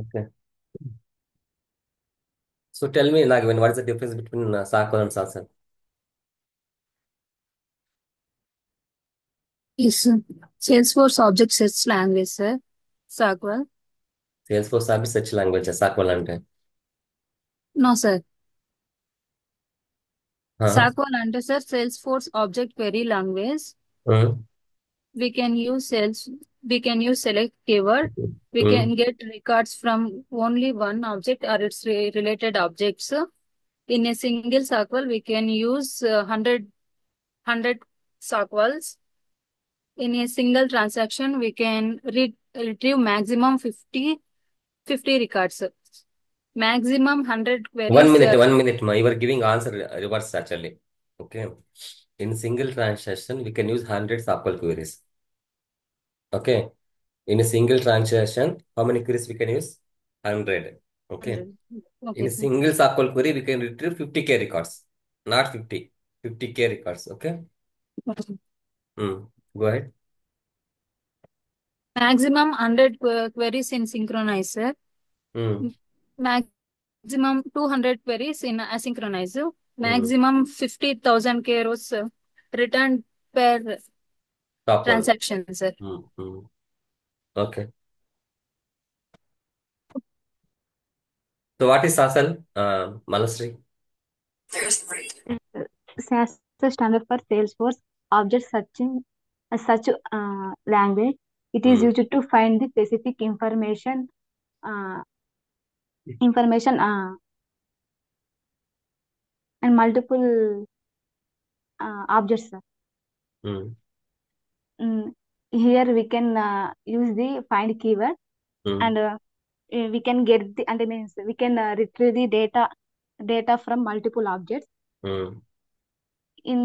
Okay. So tell me, Nagavin, what is the difference between Sakwal and Salsa? Is Salesforce object search language, sir. Sagwal? Salesforce service search language, Sakwal అంటే. No, sir. Huh? Sagwal అంటే sir Salesforce object query language. Mm. We can use sales. We can use select keyword. We Mm. can get records from only one object or its related objects. In a single Sagwal, we can use 100 Sagwals. In a single transaction, we can retrieve maximum 50 records. Maximum 100 One queries. minute, 1 minute, ma. You are giving answer reverse actually. Okay. In single transaction, we can use hundreds of queries. Okay. In a single transaction, how many queries we can use? 100. Okay. 100. In Okay, a sir. single SQL query, we can retrieve 50K records, not 50. 50K records. Okay. Okay. Mm. Go ahead. Maximum 100 queries in synchronizer. Mm. Maximum 200 queries in asynchronous. Mm. Maximum 50,000 rows returned per SQL. transaction, sir. Mm. Mm. Okay. So what is SASL, Malasri? SAS standard for Salesforce object searching such language. It is Mm. used to find the specific uh, information and multiple objects. Mm. Mm, Here we can use the find keyword, Mm. and we can get the, and means we can retrieve the data from multiple objects. Mm. In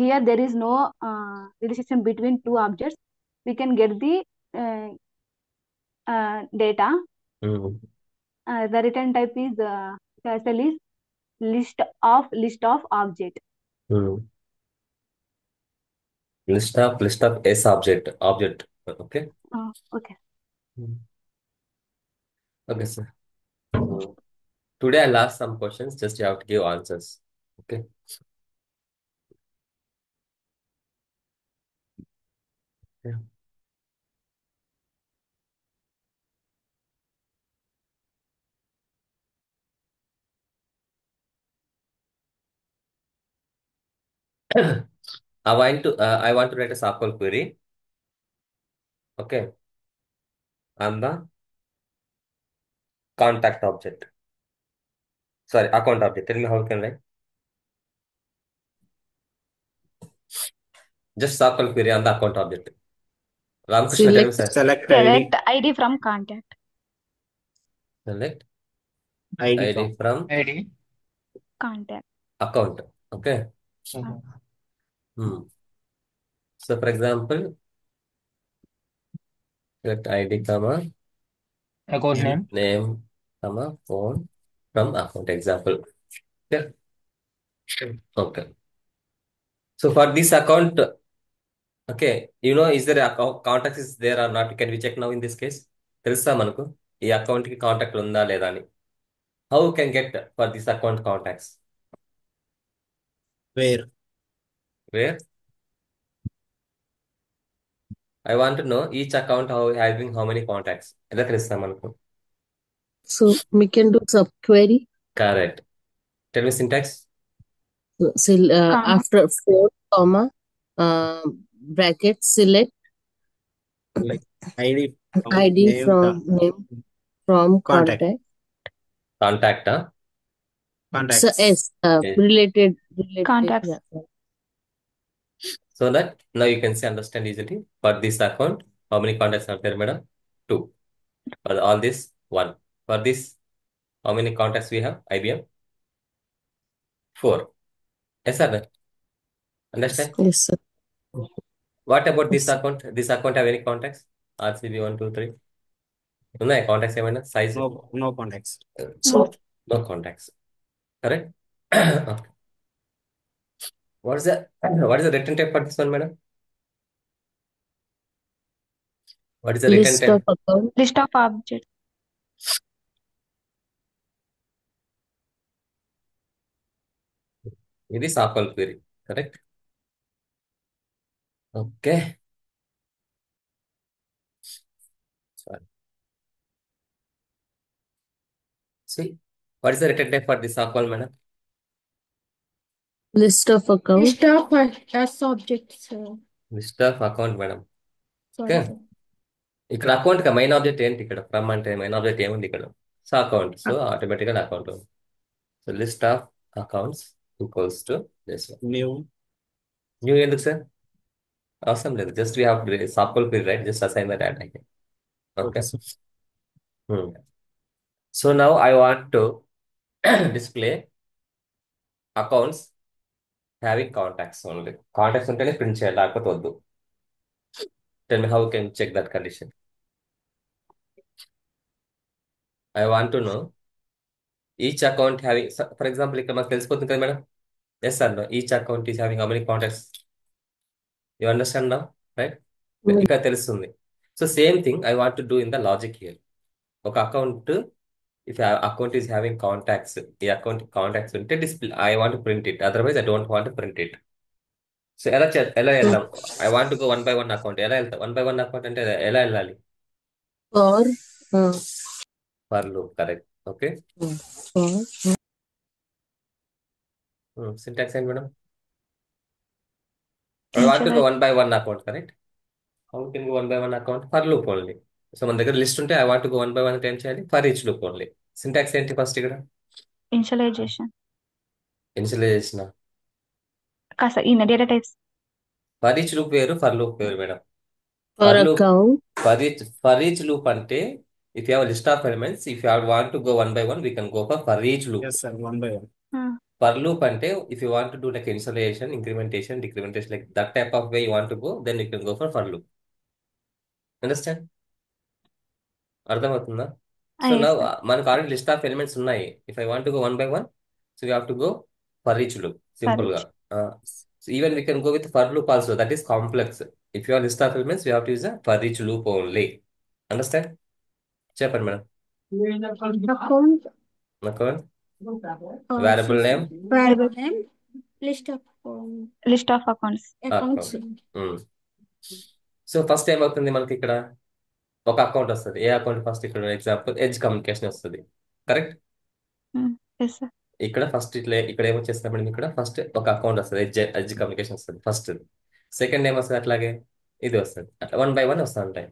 here there is no relation between two objects. We can get the uh, data. Mm. The return type is CASL is list of object. Mm. List of S object. Okay. Okay. Mm. Okay, sir. Mm. Today I'll ask some questions. Just you have to give answers. Okay. Yeah. I want to write a SQL query. Okay. On the contact object. Sorry, account object. Tell me how you can write. Just SQL query on the account object. Ramakrishna, tell me, Select sir. select Select ID ID from contact. Select ID from ID from ID. Contact. account. Okay. Uh, Mhm. Hmm. So, for example, select ID, comma, Account name. name, comma, phone from account. Example. Yeah. Okay. So, for this account, okay, is there a contact is there or not? Can we check now in this case? తెలుసా మనకు ఈ account కి contact ఉందా లేదా అని. How you can get for this account contacts? Where? Where? I want to know each account having how many contacts. ఎలా తెలుస్తా మనకు? So we can do subquery. Correct. Tell me syntax. So, comma. after 4 comma bracket select Like ID from ID name from name from contact contact. Contact, huh? So contacts. S Okay. related Contacts. yeah. So that now you can see understand easily. For this account, how many contacts are there, madam? Two. For all this, one. For this, how many contacts we have? IBM? Four. Yes, sir. Understand? Yes sir. What about this Yes. account? This account have any contacts? RCB 1, 2, 3. ఉన్నాయా contacts ఏమైనా size? No contacts. No. No contacts. Correct. What is the return type for this one, madam? What is the return List of type? account. List of objects. ఇది SOQL query. Correct. Okay. Sorry. See, what is the return type for this SOQL, madam? List of accounts. List of as objects, sir. List of account, madam. Sorry, okay. sir. ఇక్కడ account main object ఏంటి? ఇక్కడ from అంటే main object ఏముంది ఇక్కడ? So account. So ఆటోమేటిక్గా account. So list of accounts equals to this one. New. New ఎందుకు sir? అవసరం లేదు. Just we have SOQL query, right? Just assign that add. Okay. Okay, sir. So now I want to display accounts having contacts only. Contacts ఉంటేనే print చేయాలి, లేకపోతే వద్దు. Tell me how can check that condition. I want to know each account having, for example ఇక్కడ మనకు తెలిసిపోతుంది కదా మేడం. Yes sir, know each account is having how many contacts. You understand now, right? ఇక్కడ తెలుస్తుంది. So same thing I want to do in the logic here. ఒక account, if account is having contacts, ఈ account contacts ఉంటే display I want print it, otherwise I don't want print it. So ఎలా వెళ్దాం? I want go 1 by 1 account. ఎలా వెళ్తాం 1 by 1 account అంటే? ఎలా వెళ్ళాలి? For for loop. Correct. Okay. for syntax ఏంటి madam? I want go 1 by 1 account. Correct. How can go 1 by 1 account? For loop only. So మన దగ్గర లిస్ట్ ఉంటే I want go 1 by 1 అంటే ఏం చేయాలి? For each loop only. Syntax ఏంటి first ఇక్కడ? Initialization. Initialization. కాస్త ఈ data types. For each loop వేరు, ఫర్ లూప్ వేరు madam. for for loop, account. For each loop అంటే if you have list of elements, if you want to go 1 by 1 we can go for each loop. Yes, sir. One by one. For loop అంటే if you want to do like installation, incrementation, డిక్రిమెంటేషన్, like that type of way you want to go, then you can go for loop. Understand? అర్థమవుతుందా? So Yes, నా sir. మనకు already list of elements ఉన్నాయి. If I want to go 1 by 1, so you have to go for each loop. Simple గా. Even we can go with for loop also, that is complex. If you are list of elements, you have to use for each loop only. Understand? చెప్పండి madam. Account, account, variable name, variable name, list of List of accounts. accounts. So first ఏమవుతుంది మనకి ఇక్కడ? ఒక account వస్తుంది. ఏ account? First ఇక్కడ example edge communication వస్తుంది. Correct. Yes, sir. ఇక్కడ first ఇక్కడ ఏమొచ్చేస్తుంది మేడం? ఇక్కడ ఫస్ట్ ఒక అకౌంట్ వస్తుంది, ఎడ్జ్ కమ్యూనికేషన్ వస్తుంది ఫస్ట్. సెకండ్ ఏం వస్తుంది? అట్లాగే ఇది వస్తుంది. అట్లా 1 by 1 వస్తూ ఉంటాయి.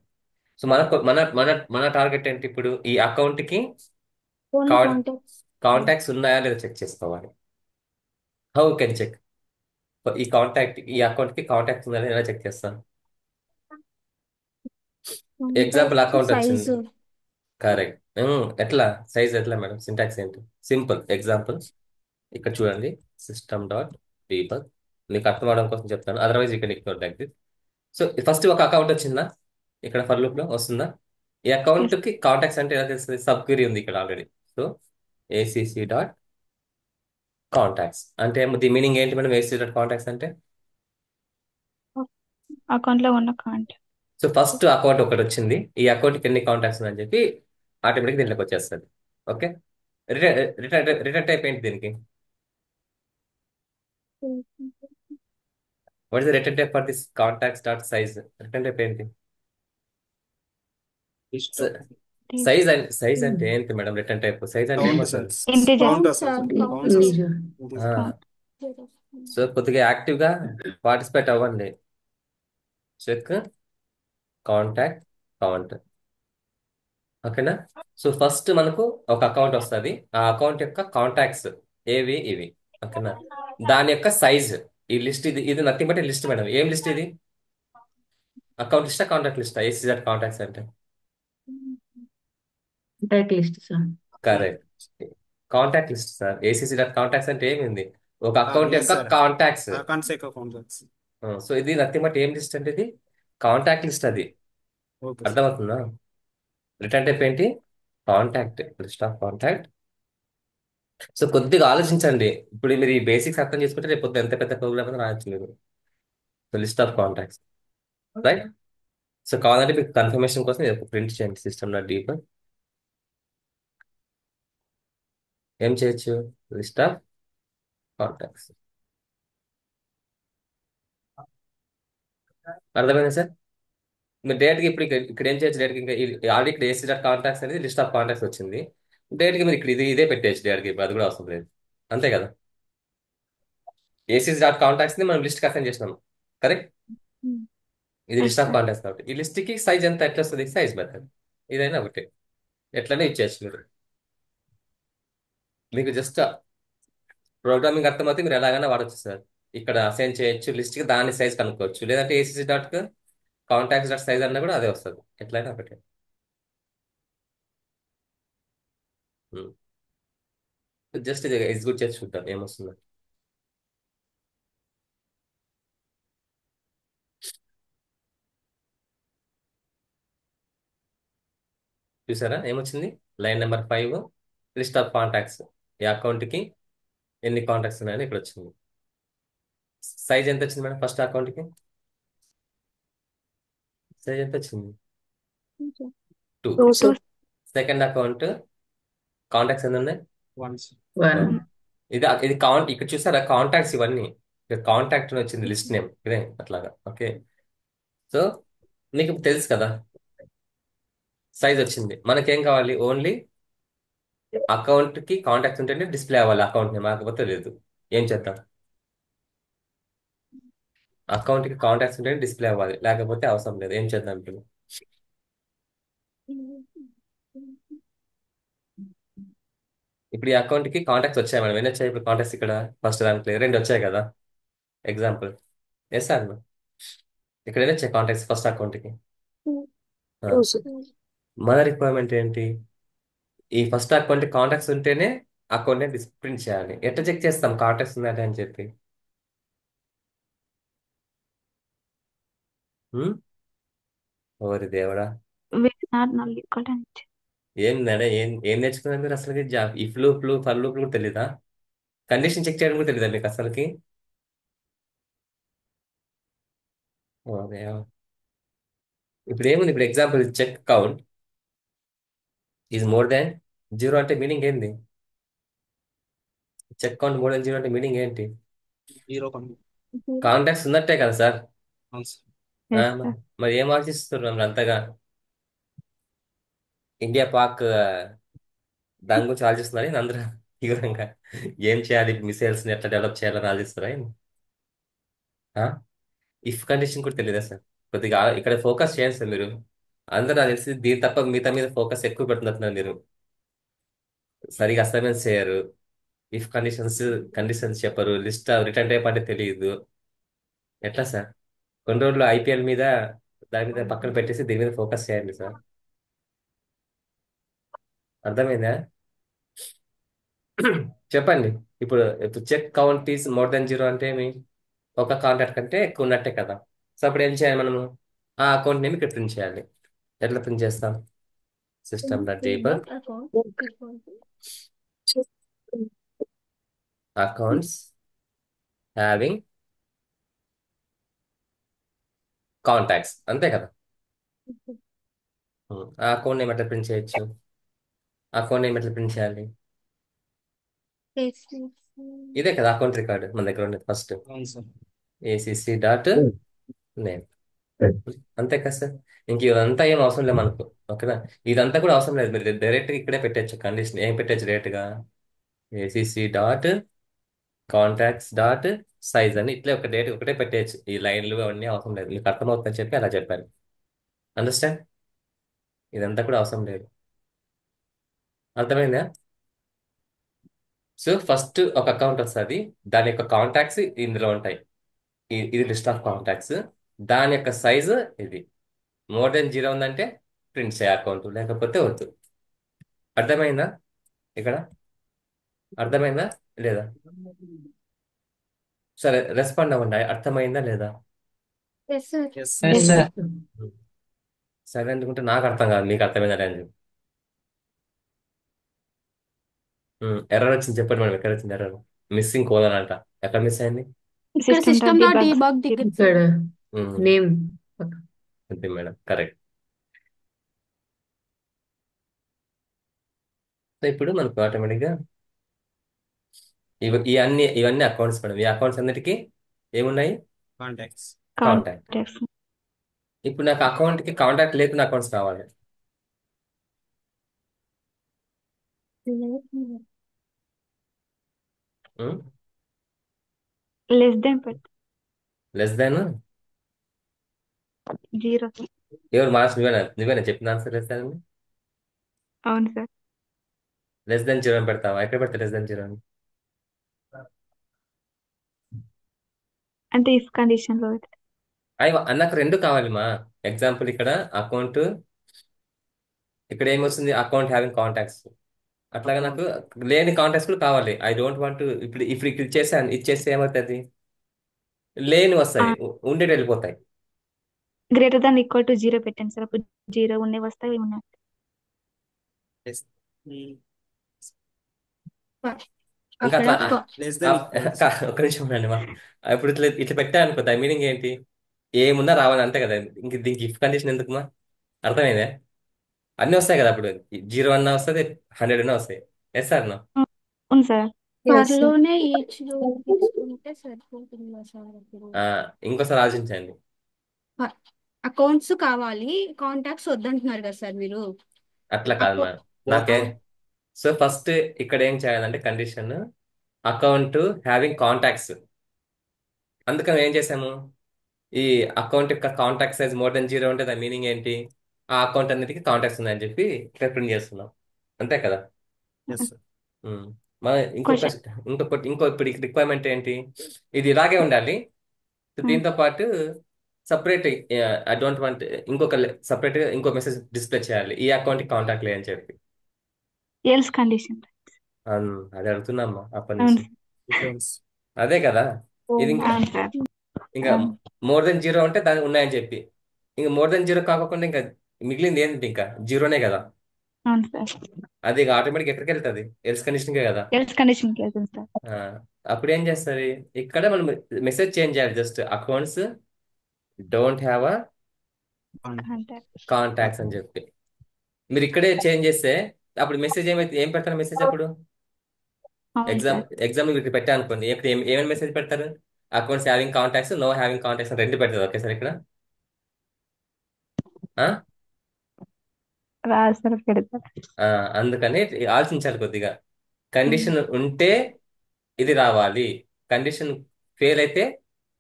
సో మనకు మన మన మన టార్గెట్ ఏంటి ఇప్పుడు? ఈ అకౌంట్ కి Only contacts. కాంటాక్ట్స్ ఉన్నాయా లేదా చెక్ చేసుకోవాలి. How can check? ఈ అకౌంట్ కి కాంటాక్ట్స్ ఉన్నాయా ఎలా చెక్ చేస్తాను? ఎగ్జాంపుల్ అకౌంట్ వచ్చింది. Size. కరెక్ట్. ఎట్లా సైజ్ ఎట్లా మేడం? సింటాక్స్ ఏంటి? సింపుల్ ఎగ్జాంపుల్ ఇక్కడ చూడండి. System dot debug. మీకు అర్థం అవడం కోసం చెప్తాను, అదర్వైజ్ ఇక్కడ ignore like this. So first ఒక అకౌంట్ వచ్చిందా? ఇక్కడ ఫర్ లూప్ లో వస్తుందా? ఈ అకౌంట్ కి కాంటాక్ట్స్ అంటే ఎలా తెలుస్తుంది? సబ్ క్వెరీ ఉంది ఇక్కడ already. So ACC dot contacts అంటే ది మీనింగ్ ఏంటి మేడం? ఏసీసీ డాట్ కాంటాక్ట్స్ అంటే అకౌంట్ లో ఉన్న కాంటాక్ట్. సో ఫస్ట్ అకౌంట్ ఒకటి వచ్చింది, ఈ అకౌంట్ కి ఎన్ని కాంటాక్ట్స్ ఉన్నాయని చెప్పి ఆటోమేటిక్ దీంట్లోకి వచ్చేస్తుంది. ఓకే. రిటర్న్ టైప్ ఏంటి దీనికి? What is the return type for this contacts dot size? Return type ఏంటి? List of సైజ్ అంటే ఏంటి మేడం? రిటర్న్ టైప్ సైజ్ అంటే count, ఏమవుతుంది? sir. Integer. Count, sir. Count, Count, sir. Integer. So కొద్దిగా active గా participate అవ్వండి. Check contact count. ఓకేనా? So first మనకు ఒక అకౌంట్ వస్తుంది. ఆ అకౌంట్ యొక్క కాంటాక్ట్స్ ఏవి ఇవి. ఓకేనా? దాని యొక్క సైజ్ ఈ లిస్ట్. ఇది నథింగ్ బట్ లిస్ట్ మేడం. ఏం లిస్ట్ ఇది? అకౌంట్ లిస్టా కాంటాక్ట్ లిస్టా? ఏసీజెడ్ కాంటాక్ట్స్ అంటే Contact list, sir. కరెక్ట్. Contact list sir. ACC dot contacts అంటే ఏమింది? ఒక అకౌంట్ Yes, యొక్క sir. Contacts. Can't say contacts. So ఇది నథింగ్ బట్ ఏం లిస్ట్ అంటే ఇది కాంటాక్ట్ లిస్ట్. అది Okay, sir. అర్థమవుతుందా? రిటర్న్ టైప్ ఏంటి? Contact, list of contact. So కొద్దిగా ఆలోచించండి. ఇప్పుడు మీరు ఈ బేసిక్స్ అర్థం చేసుకుంటే రేపు పొద్దున్న ఎంత పెద్ద ప్రోగ్రామ్ అయినా రాయొచ్చు మీరు. So list of contacts, right? So కావాలంటే మీకు కన్ఫర్మేషన్ కోసం ఇది ప్రింట్ చేయండి. System dot debug. ఏం చేయొచ్చు? List of contacts. అర్థమైందా సార్? మీరు డైరెక్ట్గా ఇప్పుడు ఇక్కడ ఏం చేయొచ్చు? డైరెక్ట్ ఇంకా ఆల్రెడీ ఇక్కడ ఏసీ డాట్ కాంటాక్ట్స్ అనేది లిస్ట్ ఆఫ్ కాంటాక్ట్స్ వచ్చింది. డైరెక్ట్గా మీరు ఇక్కడ ఇదే పెట్టేయచ్చు డైరెక్ట్గా, ఇప్పుడు అది కూడా అవసరం లేదు. అంతే కదా? ఏసీ డాట్ కాంటాక్ట్స్ ని మనం లిస్ట్ అసైన్ చేసినాం, కరెక్ట్? ఇది Yes, list of sir. Contacts కాబట్టి ఈ లిస్ట్ కి సైజ్ ఎంత ఎట్లా వస్తుంది? సైజ్ మెథడ్ ఇదైనా ఒకటి, ఎట్లనే ఇచ్చేయచ్చు మీరు. మీకు జస్ట్ ప్రోగ్రామింగ్ అర్థమైతే మీరు ఎలాగైనా వాడచ్చు సార్. ఇక్కడ అసైన్ చేయొచ్చు లిస్ట్ కి, దాని సైజ్ కనుక్కోవచ్చు. లేదంటే ACC dot contacts dot size అన్నా కూడా అదే వస్తుంది, ఎట్లయినా ఒకటి. జస్ట్ ఇది ఎగ్జిక్యూట్ చేసి చూద్దాం ఏమొస్తుందో. చూసారా ఏమొచ్చింది? Line number 5, list of contacts. ఈ అకౌంట్ కి ఎన్ని కాంటాక్ట్స్ ఉన్నాయని ఇక్కడ వచ్చింది. సైజ్ ఎంత వచ్చింది మేడం? ఫస్ట్ అకౌంట్ కి సైజ్ ఎంత వచ్చింది? 2. Two, sir. Second account contacts ఎన్ని ఉన్నాయి? Once. One. ఇది కౌంట్. ఇక్కడ చూసారా కాంటాక్ట్స్ ఇవన్నీ? ఇక్కడ కాంటాక్ట్ అని వచ్చింది, లిస్ట్ నేమ్ ఇదే అట్లాగా. ఓకే, సో నీకు తెలుసు కదా సైజ్ వచ్చింది. మనకేం కావాలి? ఓన్లీ అకౌంట్ కి కాంటాక్ట్స్ ఉంటేనే డిస్ప్లే అవ్వాలి అకౌంట్ నేమ్, లేకపోతే లేదు. ఏం చేద్దాం? అకౌంట్ కి కాంటాక్ట్స్ ఉంటేనే డిస్ప్లే అవ్వాలి, లేకపోతే అవసరం లేదు. ఏం చేద్దాం ఇప్పుడు? ఇప్పుడు ఈ అకౌంట్ కి కాంటాక్ట్స్ వచ్చాయి మేడం. ఎన్ని వచ్చాయి ఇప్పుడు కాంటాక్ట్స్? ఇక్కడ ఫస్ట్ దాంట్లో 2 వచ్చాయి కదా ఎగ్జాంపుల్. ఎస్ సార్, ఇక్కడ ఎన్ని వచ్చాయి కాంటాక్ట్స్ ఫస్ట్ అకౌంట్ కి? Two, sir. మన రిక్వైర్మెంట్ ఏంటి? ఈ ఫస్ట్ అకౌంట్ కాంటాక్ట్స్ ఉంటేనే అకౌంట్ ని ప్రింట్ చేయాలి. ఎట్లా చెక్ చేస్తాం కాంటాక్ట్స్ ఉన్నాయని అని చెప్పి? హ్మ్? ఓరి దేవుడా, We are not equal and ఏం నడే ఏం నేర్చుకున్నారు మీరు అసలుకి? ఇఫ్ లూప్లు ఫర్ లూప్లు కూడా తెలీదా? కండిషన్ చెక్ చేయడం కూడా తెలీదా మీకు అసలుకి? ఓ దేవా. ఇప్పుడు ఏముంది? ఇప్పుడు example check count is more than 0 అంటే మీనింగ్ ఏంది? చెక్ కౌంట్ మోర్ దాన్ 0 అంటే మీనింగ్ ఏంటి? 0 con- కాంటాక్ట్స్ ఉన్నట్టే కదా సార్? once. yes, మరి sir. మరి ఏం ఆలోచిస్తున్నారు మీరు అంతగా? ఇండియా పాక్ దాని గురించి ఆలోచిస్తున్నారు ఏంది అందరూ తీవ్రంగా? ఏం చేయాలి, మిసైల్స్ ని ఎట్లా డెవలప్ చేయాలని ఆలోచిస్తారా ఏంది? ఇఫ్ కండిషన్ కూడా తెలియదా సార్? కొద్దిగా ఇక్కడ ఫోకస్ చేయండి సార్ మీరు. అందరూ నాకు తెలిసి దీని తప్ప మిగతా మీద ఫోకస్ ఎక్కువ పెడుతున్నారు మీరు. సరిగా అసైన్మెంట్స్ చేయరు, ఇఫ్ కండిషన్స్ చెప్పరు, లిస్ట్ రిటర్న్ టైప్ అంటే తెలియదు. ఎట్లా సార్? కొన్ని రోజులు ఐపీఎల్ మీద దాని మీద పక్కన పెట్టేసి దీని మీద ఫోకస్ చేయండి సార్. అర్థమైందా? చెప్పండి. ఇప్పుడు check count is more than 0 అంటే ఏమి? ఒక కాంటాక్ట్ కంటే ఎక్కువ ఉన్నట్టే కదా. సో అప్పుడు ఏం చేయాలి మనము? ఆ అకౌంట్ నేమ్ ఇక్కడ ప్రింట్ చేయాలి. ఎట్లా ప్రింట్ చేస్తాం? System dot debug Account equal to accounts having contacts, అంతే కదా? ఆ అకౌంట్ నేమ్ ఎట్లా ప్రింట్ చేయొచ్చు? అకౌంట్ నేమ్ ఎట్లా ప్రింట్ చేయాలి? yes. ఇదే కదా అకౌంట్ రికార్డ్ మన దగ్గర ఉండేది first. Once. ACC dot name, అంతే కదా సార్? ఇంక ఇదంతా ఏం అవసరం లేదు మనకు. ఓకేనా? ఇదంతా కూడా అవసరం లేదు. మీరు డైరెక్ట్ ఇక్కడే పెట్టచ్చు కండిషన్. ఏం పెట్టచ్చు డైరెక్ట్ గా? ACC dot contacts dot size అని ఇట్లే ఒక డేట్ ఒకటే పెట్టేయచ్చు. ఈ లైన్లు అవన్నీ అవసరం లేదు. మీకు అర్థమవుతుందని చెప్పి అలా చెప్పాను. అండర్స్టాండ్? ఇదంతా కూడా అవసరం లేదు. అర్థమైందా? సో ఫస్ట్ ఒక అకౌంట్ వస్తుంది, దాని యొక్క కాంటాక్ట్స్ ఇందులో ఉంటాయి. ఇది లిస్ట్ ఆఫ్ కాంటాక్ట్స్. దాని యొక్క సైజు ఇది. మోర్ దెన్ 0 ఉందంటే ప్రింట్ చేయ అకౌంట్, లేకపోతే వద్దు. అర్థమైందా? ఇక్కడ అర్థమైందా లేదా? సరే రెస్పాండ్ అవ్వండి. అర్థమైందా లేదా? Yes, sir. Yes. Yes, sir. సరే అనుకుంటే నాకు అర్థం కాదు, మీకు అర్థమైందా అని చెప్పి. ఎర్రర్ వచ్చింది చెప్పండి మేడం. ఎక్కడ వచ్చింది ఎర్రర్? మిస్సింగ్ కోలన్ అంట. ఎక్కడ మిస్ అయింది? ఇక్కడ System system dot dot debug. debug దగ్గర ఇక్కడ నేమ్ అంతే మేడం, కరెక్ట్. సో ఇప్పుడు మనకు ఆటోమేటిక్గా ఇవన్నీ అకౌంట్స్ మేడం. ఈ అకౌంట్స్ అన్నిటికీ ఏమున్నాయి? Contacts. కాంటాక్ట్. Contacts. ఇప్పుడు నాకు అకౌంట్ కి కాంటాక్ట్ లేకుండా అకౌంట్స్ కావాలి. లెస్ దెన్ పెట్టు. Less than 0. ఎవరు మార్క్స్ నువ్వేనా చెప్పిన ఆన్సర్ లెస్ దాన్? అవును సార్. లెస్ దాన్ 0 అని పెడతావా? ఎక్కడ పెడతా లెస్ దాన్ 0 అని? అంటే ఇఫ్ కండిషన్ లో పెట్టు. నాకు రెండు కావాలి మా. ఎగ్జాంపుల్ ఇక్కడ అకౌంట్, ఇక్కడ ఏమొస్తుంది అకౌంట్ హ్యావింగ్ కాంటాక్ట్స్. అట్లాగా నాకు లేని కాంటాక్ట్స్ కూడా కావాలి. ఐ డోంట్ వాంట్ ఇప్పుడు ఇప్పుడు ఇక్కడ ఇచ్చేస్తే ఏమవుతుంది? లేని వస్తాయి, ఉండేటి వెళ్ళిపోతాయి. గ్రేటర్ దాన్ ఈక్వల్ టు 0 పెట్టండి సార్. అప్పుడు 0 ఉన్నాయి వస్తాయి, ఇవి ఉన్నాయి. ఇంకా అక్కడ అట్లా లెస్ దెన్ ఈక్వల్స్. ఒక నిమిషం ఉండండి మా. ఇప్పుడు ఇట్లా ఇట్లా పెట్టా అనుకో, దాని మీనింగ్ ఏంటి? ఏమున్నా రావాలి అంతే కదా. ఇంక దీనికి ఇఫ్ కండిషన్ ఎందుకు మా? అర్థమైందే? అన్నీ వస్తాయి కదా అప్పుడు. 0 అన్నా వస్తుంది, 100 అన్నా వస్తాయి. Yes sir no? అవును సార్. ఫర్ లోనే ఈచ్ లో తీసుకుంటే సరిపోతుంది సార్. ఇప్పుడు ఇంకోసారి ఆలోచించండి. అకౌంట్స్ కావాలి, కాంటాక్ట్స్ వద్దంటున్నారు కదా సార్ మీరు. అట్లా కాదు మా. నాకే సో ఫస్ట్ ఇక్కడ ఏం చేయాలంటే కండిషన్ అకౌంట్ హ్యావింగ్ కాంటాక్ట్స్. అందుకని ఏం చేసాము, ఈ అకౌంట్ యొక్క కాంటాక్ట్ సైజ్ మోర్ దెన్ 0 ఉంటే దాని మీనింగ్ ఏంటి? ఆ అకౌంట్ అన్నిటికీ కాంటాక్ట్స్ ఉన్నాయని చెప్పి ప్రింట్ చేస్తున్నాం. అంతే కదా. Yes sir. ఉమ్. మన క్వశ్చన్. ఇంకో ఇప్పుడు రిక్వైర్మెంట్ ఏంటి? ఇది ఇలాగే ఉండాలి. సో దీంతో పాటు సపరేట్ ఐ డోంట్ వాంట్ ఇంకొక సపరేట్ ఇంకో మెసేజ్ డిస్ప్లే చేయాలి, ఈ అకౌంట్ కి కాంటాక్ట్ లేదని చెప్పి. Else condition. అది అడుగుతున్నామ్మా అప్పటి అవును నుంచి. డిఫరెన్స్. అదే కదా. ఇది ఇంకా అవును సార్. ఇంకా మోర్ దెన్ 0 అంటే దాని ఉన్నాయని చెప్పి, ఇంకా మోర్ దెన్ 0 కాకుండా ఇంకా మిగిలింది ఏంటి? ఇంకా 0నే కదా. అవును సార్. అది ఇక ఆటోమేటిక్ ఎక్కడికి వెళ్తుంది? ఎల్స్ కండిషన్కే కదా. ఎల్స్ కండిషన్ కి వెళ్తుంది సార్. ఆ, అప్పుడు ఏం చేస్తుంది? ఇక్కడ మనం మెసేజ్ చేంజ్ చేయాలి. Just accounts don't have a contacts అని చెప్పి మీరు ఇక్కడే చేంజ్ చేస్తే అప్పుడు మెసేజ్ ఏం పెడతారు? మెసేజ్ అప్పుడు అవును సార్. ఎగ్జామ్ ఇక్కడ పెట్టా అనుకోండి, ఇప్పుడు ఏమైనా మెసేజ్ పెడతారు? Accounts having contacts, no having contacts రెండు పెడతారు. ఓకే సార్ ఇక్కడ ఆ? రాదు సార్ పెడతారు. అందుకని ఆలోచించాలి కొద్దిగా. కండిషన్ ఉంటే ఇది రావాలి, కండిషన్ ఫెయిల్ అయితే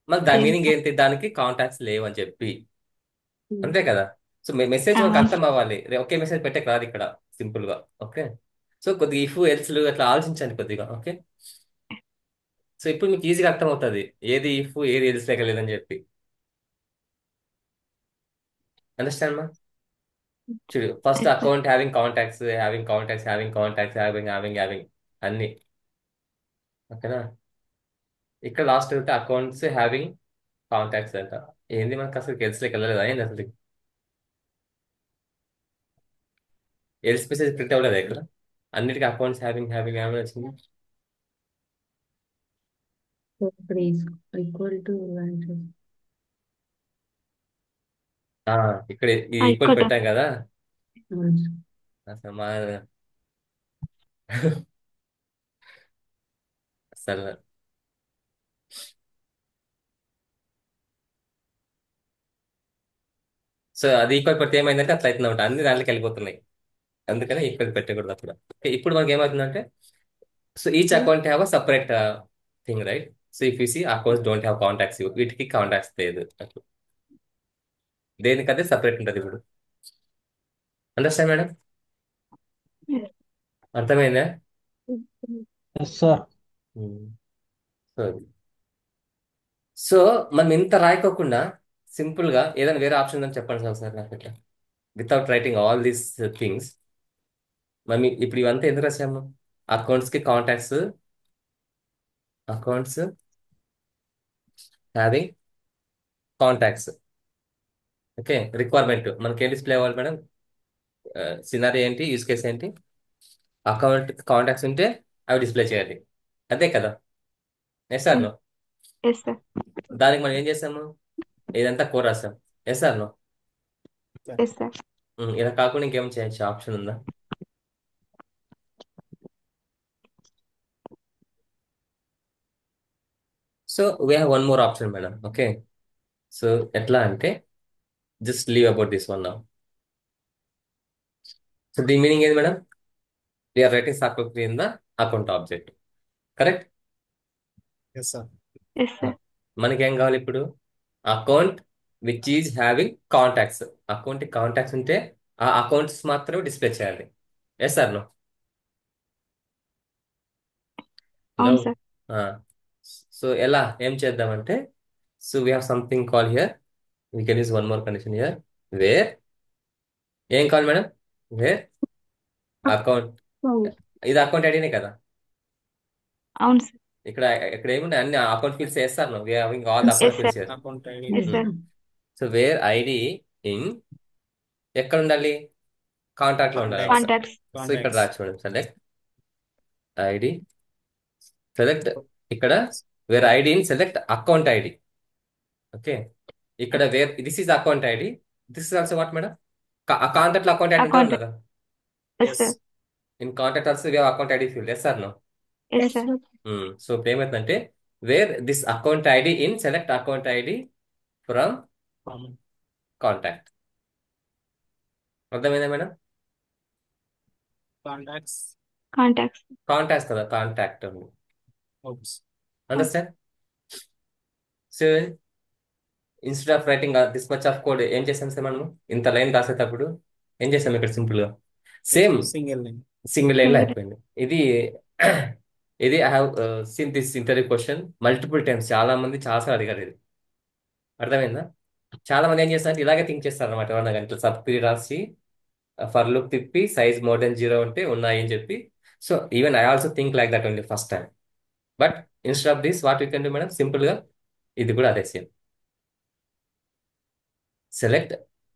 మళ్ళీ దాని మీనింగ్ ఏంటి? దానికి కాంటాక్ట్స్ లేవు అని చెప్పి. అంతే కదా. సో మెసేజ్ మనకు అర్థం అవ్వాలి. ఒకే మెసేజ్ పెట్టే కాదు ఇక్కడ సింపుల్ గా. ఓకే. సో కొద్దిగా ఇఫ్ ఎల్స్ అట్లా ఆలోచించండి కొద్దిగా. ఓకే. సో ఇప్పుడు మీకు ఈజీగా అర్థం అవుతుంది ఏది ఇఫ్ ఏది ఎల్స్ లేకలేదని చెప్పి. అండర్స్టాండ్ మా? చూడు, first account having contacts, having contacts, having contacts, having having having అన్ని. ఓకేనా. ఇక్కడ లాస్ట్ వెళ్తే అకౌంట్స్ హ్యావింగ్ కాంటాక్ట్స్ అంట. ఏంది మనకు అసలు ఎల్స్ లేక వెళ్ళలేదా ఏంది అసలు? ఎల్స్ మెసేజ్ ప్రింట్ అవ్వలేదా ఇక్కడ? అన్నిటికీ అకౌంట్స్ హ్యావింగ్ హ్యావింగ్ హ్యావింగ్ వచ్చింది. ఇక్కడ ఈక్వల్ టు ఆ, ఇక్కడ ఈ ఈక్వల్ పెట్టాం కదా. అసలు మా అసలు సో అది ఈక్వల్ పెడితే ఏమైందంటే అట్లా అవుతుంది అనమాట, అన్ని దాంట్లోకి వెళ్ళిపోతున్నాయి. అందుకని ఈక్వల్ పెట్టకూడదు అప్పుడు. Okay, ఇప్పుడు మనకి ఏమవుతుందంటే so each account have a separate thing right. So if you see accounts don't have contacts, వీటికి కాంటాక్ట్స్ లేదు అట్లా. దేనికదే సపరేట్ ఉంటుంది ఇప్పుడు. Understand madam? అర్థమైందా? Yes, sir. సో సో మనం ఇంత రాయకోకుండా సింపుల్ గా ఏదైనా వేరే ఆప్షన్ ఉందని చెప్పండి సార్ ఒకసారి నాకు ఇట్లా, without writing all these things. మనం ఇప్పుడు ఇవంతా ఎందుకు రాసాము? అకౌంట్స్ కి contacts, accounts having contacts. Okay. Requirement మనకి ఏం డిస్ప్లే అవ్వాలి మేడం? సినారీ ఏంటి, యూస్ కేస్ ఏంటి? అకౌంట్ కాంటాక్ట్స్ ఉంటే అవి డిస్ప్లే చేయాలి. అదే కదా. Yes or no? Yes sir. దానికి మనం ఏం చేసాము? ఇదంతా కోడ్ రాసాం. Yes or no? Yes sir. ఇలా కాకుండా ఇంకేం చేయొచ్చు? ఆప్షన్ ఉందా? So we have one more option madam. Okay. So ఎట్లా అంటే just leave about this one now. So దీని మీనింగ్ ఏంది madam? We are writing circle in the account object. Correct? Yes, sir. Yes, sir. మనకేం కావాలి ఇప్పుడు? Account which is having contacts. Account contacts ఉంటే ఆ accounts మాత్రమే డిస్ప్లే చేయాలి. Yes sir no? అవును సార్. సో ఎలా ఏం చేద్దామంటే, so we have something call here, we can use one more condition here, where ఏం కావాలి మేడం? వేర్ అకౌంట్, ఇది అకౌంట్ ఐడినే కదా. అవును సార్. ఇక్కడ ఇక్కడ ఏమున్నాయి? అన్ని అకౌంట్ ఫీల్డ్స్ వేస్తారు. We having all the Yes, account sir. Fields here. Account ID. Yes, sir. So where ID in ఎక్కడ ఉండాలి? కాంటాక్ట్ లో ఉండాలి. Contacts. సో ఇక్కడ రా చూడండి, సెలెక్ట్ ఐడి, సెలెక్ట్ ఇక్కడ where ID in select account ID. Okay, ఇక్కడ where this is account ID, this is also what madam? Contact లో అకౌంట్ ఐడి Account. కదా. Yes, sir. In contact also we have account ID field. Yes sir no? Yes, Yes, sir. sir. So ఇప్పుడు ఏమైందంటే, where this account ID in select account ID from Common. Contact. అర్థమైందా madam? Contacts. Contacts. Contacts కదా, contact. Oops. Understand? So instead of writing this much of code, ఏం చేసాం sir మనము? ఇంత line రాసేటప్పుడు ఏం చేసాం? ఇక్కడ సింపుల్ గా same Single line. Single line లో Single. అయిపోయింది. ఇది ఇది I have seen this interview question multiple times. చాలా మంది చాలాసార్లు అడిగారు ఇది. అర్థమైందా? చాలా మంది ఏం చేస్తారంటే ఇలాగే థింక్ చేస్తారు అనమాట. ఏమన్నా గంటలు సబ్ క్వరీ రాసి ఫర్ లుక్ తిప్పి సైజ్ మోర్ దెన్ 0 ఉంటే ఉన్నాయి అని చెప్పి. So even I also think like that only first time. But instead of this what you can do madam, simple గా ఇది కూడా అదే సేమ్. సెలెక్ట్,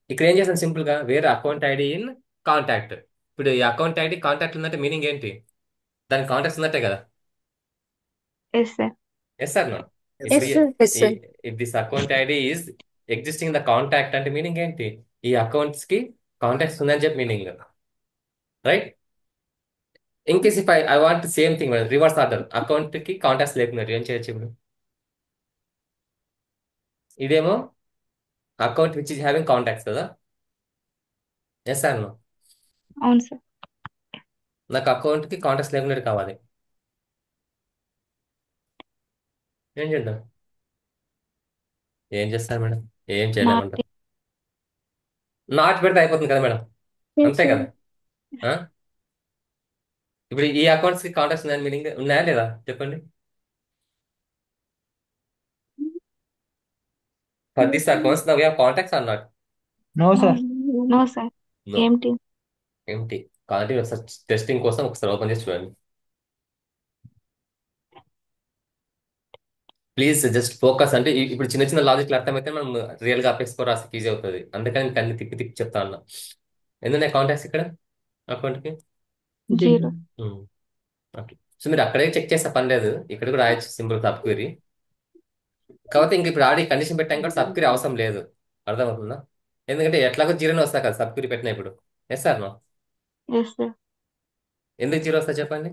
ఇక్కడ ఏం చేస్తాను సింపుల్ గా, వేరే అకౌంట్ ఐడి ఇన్ కాంటాక్ట్. ఇప్పుడు ఈ అకౌంట్ ఐడి కాంటాక్ట్ ఉందంటే మీనింగ్ ఏంటి? దాని కాంటాక్ట్స్ ఉన్నట్టే కదా. Yes, sir. Yes sir no? Yes, sir. Yes, sir. If this account ID is existing the contact అంటే మీనింగ్ ఏంటి? ఈ అకౌంట్స్ కి కాంటాక్ట్స్ ఉందని చెప్పి meaning, right? In case if I want same thing reverse order, account కి contacts లేకున్నారు ఏం చేయొచ్చు ఇప్పుడు? ఇదేమో account which is having contacts కదా. Yes sir no? అవును సార్. నాకు అకౌంట్ కి కాంటాక్ట్స్ లేకున్నట్టు కావాలి. ఏం చేద్దాం? ఏం చేస్తారు మేడం? ఏం చేయలేమంట. Not. నాట్ పెడితే అయిపోతుంది కదా మేడం, Yes, అంతే sir. కదా. ఆ? ఇప్పుడు ఈ అకౌంట్స్ కి కాంటాక్ట్స్ ఉన్నాయని మీనింగ్ ఉన్నాయా లేదా చెప్పండి? For this accounts now we have contacts or not? No, sir. No, sir. No. Empty. ఏంటి కాబట్టి ఒకసారి టెస్టింగ్ కోసం ఒకసారి ఓపెన్ చేసి చూడండి ప్లీజ్. Just focus. అంటే ఇప్పుడు చిన్న చిన్న లాజిక్లు అర్థమైతే మనం రియల్ గా అపెక్స్ స్కోర్ రాసి ఈజీ అవుతుంది. అందుకని మీకు అన్ని తిప్పి తిప్పి చెప్తా ఉన్నా. ఎందుకంటే కాంటాక్ట్స్ ఇక్కడ అకౌంట్ కి Zero. ఓకే. సో మీరు అక్కడే చెక్ చేసే పని లేదు, ఇక్కడ కూడా రాయొచ్చు సింపుల్ సబ్ క్వరీ. కాకపోతే ఇంక ఇప్పుడు ఆడి కండిషన్ పెట్టాం కూడా సబ్ క్వరీ అవసరం లేదు. అర్థమవుతుందా? ఎందుకంటే ఎట్లాగో జీరోనే వస్తా కదా సబ్ క్వరీ పెట్టిన ఇప్పుడు. Yes sir no? Yes, sir. ఎందుకు జీరో వస్తా చెప్పండి?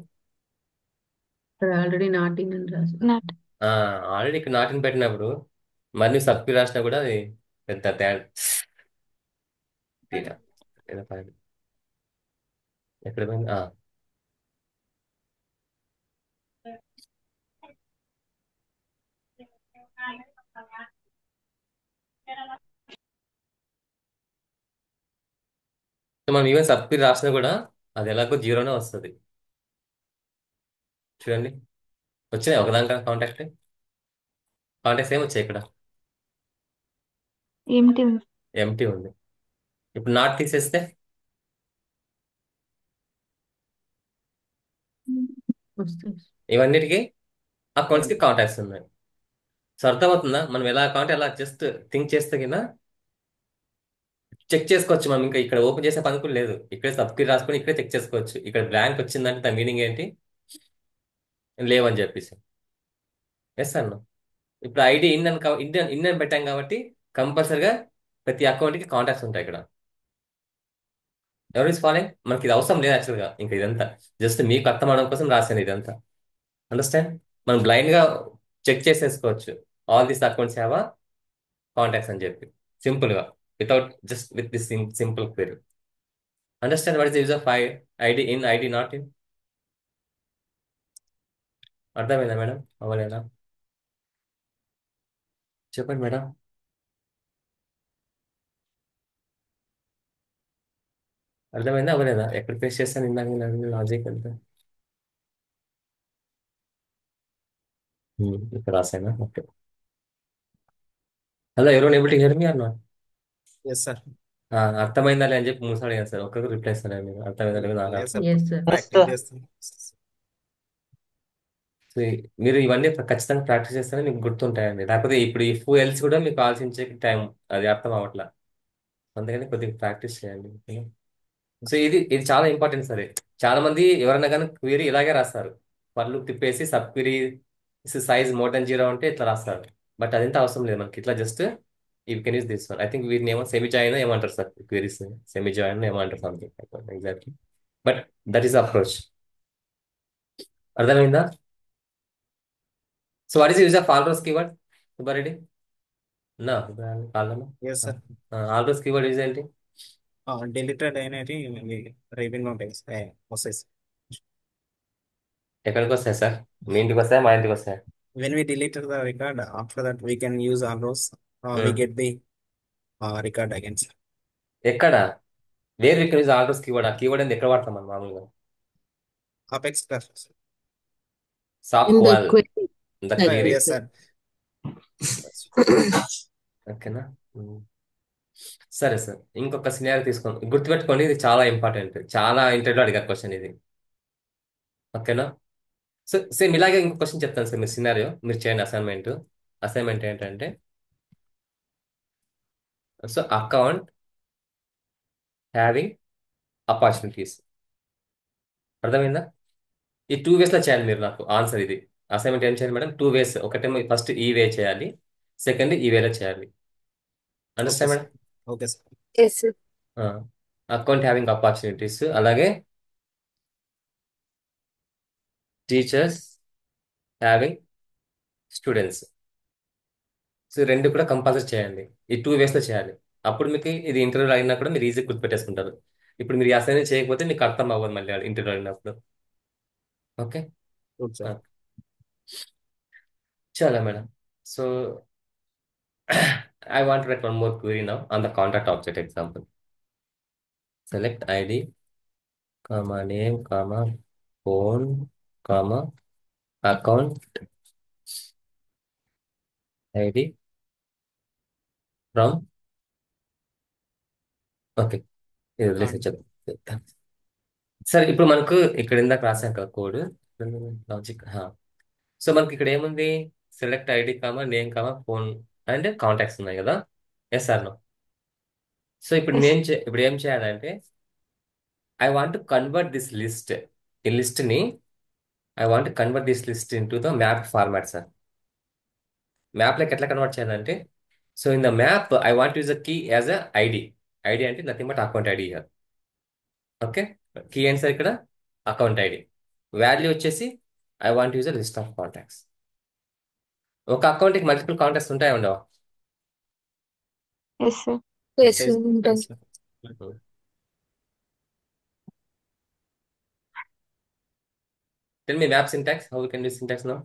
ఇక్కడ ఆల్రెడీ నాట్ ఇన్ అని రాసి Not. ఆల్రెడీ ఇక్కడ నాటిని పెట్టినప్పుడు మరి నువ్వు సబ్ క్వరీ రాసినా కూడా అది పెద్ద తేడా. తీరా. ఏదో పని. ఎక్కడ పోయింది? సో మనం ఈవెన్ సబ్ క్వరీ రాసినా కూడా అది ఎలాగో జీరోనే వస్తుంది. చూడండి వచ్చినాయి ఒకదానికన్నా కాంటాక్ట్స్ ఏమి వచ్చాయి ఇక్కడ? Empty. ఎంటీ ఉంది. ఇప్పుడు నాట్ తీసేస్తే వస్తాయి. ఇవన్నిటికీ అకౌంట్స్ కి కాంటాక్ట్స్ ఉన్నాయి. సో అర్థమవుతుందా? మనం ఎలా కాంటే అలా జస్ట్ థింక్ చేస్తే కింద చెక్ చేసుకోవచ్చు. మనం ఇంకా ఇక్కడ ఓపెన్ చేసే పని కూడా లేదు. ఇక్కడే సబ్ క్వరీ రాసుకొని ఇక్కడే చెక్ చేసుకోవచ్చు. ఇక్కడ బ్లాంక్ వచ్చిందంటే దాని మీనింగ్ ఏంటి? లేవని చెప్పేసి. ఎస్ అన్న. ఇప్పుడు ఐడి ఇన్ అని పెట్టాం కాబట్టి కంపల్సరిగా ప్రతి అకౌంట్ కి కాంటాక్ట్స్ ఉంటాయి ఇక్కడ. ఎవరి ఇస్ ఫాలోయింగ్? మనకి ఇది అవసరం లేదు యాక్చువల్గా. ఇంకా ఇదంతా జస్ట్ మీకు అర్థం అవడం కోసం రాశాను ఇదంతా. అండర్స్టాండ్? మనం బ్లైండ్ గా చెక్ చేసేసుకోవచ్చు all these accounts have contacts అని చెప్పి సింపుల్ గా without just with this simple query. Understand what is the use of ID in, ID not in? అర్థమైందా మేడం? అవ్వలేదా? చెప్పండి మేడం. అర్థమైందా అవ్వలేదా? ఎక్కడ ఫేస్ చేస్తాను ఇందాక లాజిక్ అంతా ఇక్కడ రాసానా? ఓకే. హలో, ఎవరు ఏబుల్ టు హియర్ మీ అన్నా? Yes, sir. అర్థమైందా అని చెప్పి మూసాడు అడిగాను సార్. ఒక్కరికి రిప్లై ఇస్తాను మీరు. అర్థమైందా లేదు నాకు Yes, sir. అర్థం. Yes, sir. Practice చేస్తాం. సో మీరు ఇవన్నీ ఖచ్చితంగా ప్రాక్టీస్ చేస్తేనే మీకు గుర్తుంటాయండి. లేకపోతే ఇప్పుడు ఈ ఎల్స్ కూడా మీకు ఆలోచించే టైం అది అర్థం అవ్వట్లా. అందుకని కొద్దిగా ప్రాక్టీస్ చేయండి. ఓకేనా? సో ఇది ఇది చాలా ఇంపార్టెంట్ సరే. చాలా మంది ఎవరైనా కానీ క్వరీ ఇలాగే రాస్తారు. పళ్ళు తిప్పేసి sub query size more than 0 అంటే ఇట్లా రాస్తారు. బట్ అదంతా అవసరం లేదు మనకి. ఇట్లా just you can use this one. I think వీటిని ఏమో సెమీ జాయిన్ ఏమంటారు సార్ క్వరీస్. సెమీ జాయిన్ ఏమంటారు something exactly. But that is approach. అర్థమైందా? So what is use of all rows keyword Subbareddy? నా కాళ్ళను Yes, sir. All rows keyword use ఏంటి? Deleted అయినవి రేవింగ్ ఉంటాయి వస్తాయి. ఎక్కడికి వస్తాయి సార్? మీ ఇంటికి వస్తాయా మా ఇంటికి వస్తాయా? When we deleted the record, after that we can use all those. We get the record again, sir. ఎక్కడ? Where you can use all rows keyword. ఆ కీవర్డ్ అనేది ఎక్కడ వాడతాం మనం మామూలుగా? Apex class. సాఫ్ట్ In the వాల్ query. The Like query. Yes, sir. ఓకేనా? సరే సార్, ఇంకొక సినారియో తీసుకోండి. గుర్తుపెట్టుకోండి, ఇది చాలా ఇంపార్టెంట్. చాలా ఇంటర్వ్యూలో అడిగారు క్వశ్చన్ ఇది. ఓకేనా? సో సేమ్ ఇలాగే ఇంకో క్వశ్చన్ చెప్తాను సార్. మీరు సినారియో మీరు చేయండి. అసైన్మెంట్ ఏంటంటే, సో అకౌంట్ హ్యావింగ్ ఆపర్చునిటీస్. అర్థమైందా? ఈ 2 వేస్లో చేయాలి మీరు. నాకు ఆన్సర్ ఇది. అసైన్మెంట్ ఏం చేయాలి మేడం? 2 వేస్. ఒకటేమో ఫస్ట్ ఈ వే చేయాలి, సెకండ్ ఈ వేలో చేయాలి. Okay, understand sir. Madam? Okay, sir. Yes, sir. Account having opportunities, అలాగే టీచర్స్ హ్యావింగ్ స్టూడెంట్స్. సో ఈ రెండు కూడా కంపల్సరీ చేయండి. ఈ 2 వేస్లో చేయాలి. అప్పుడు మీకు ఇది ఇంటర్వ్యూలో అయినా కూడా మీరు ఈజీ గుర్తుపెట్టేసుకుంటారు. ఇప్పుడు మీరు అసైన్ చేయకపోతే మీకు అర్థం అవ్వదు మళ్ళీ ఇంటర్వ్యూలో అయినప్పుడు. Okay, Good, sir. చాలా madam. So I want to write one more query now on the contact object example. Select ID, comma name, comma phone, comma account ID from. Okay, ఇది వదిలేసి చెప్తాను. సరే, ఇప్పుడు మనకు ఇక్కడ ఇందాక రాసాం కదా కోడ్ లాజిక్. సో మనకి ఇక్కడ ఏముంది? Select ID comma name comma phone and contacts ఉన్నాయి కదా. Yes or no? సో ఇప్పుడు Yes. ఇప్పుడు ఏం చేయాలంటే, I want to convert this list. ఈ లిస్ట్ని I want to convert this list in to the map format sir. మ్యాప్లోకి ఎట్లా కన్వర్ట్ చేయాలంటే, so in the map I want use the key as a ID. ID అంటే nothing but account ID here. Okay, key ఏంటి sir ఇక్కడ? Account ID. Value వచ్చేసి I want use a list of contacts. ఒక అకౌంట్కి multiple contacts ఉంటాయా ఉండవా? Yes, sir. Yes, Yes, ఉంటాయి. yes, sir. Tell me map syntax. How we can do syntax now?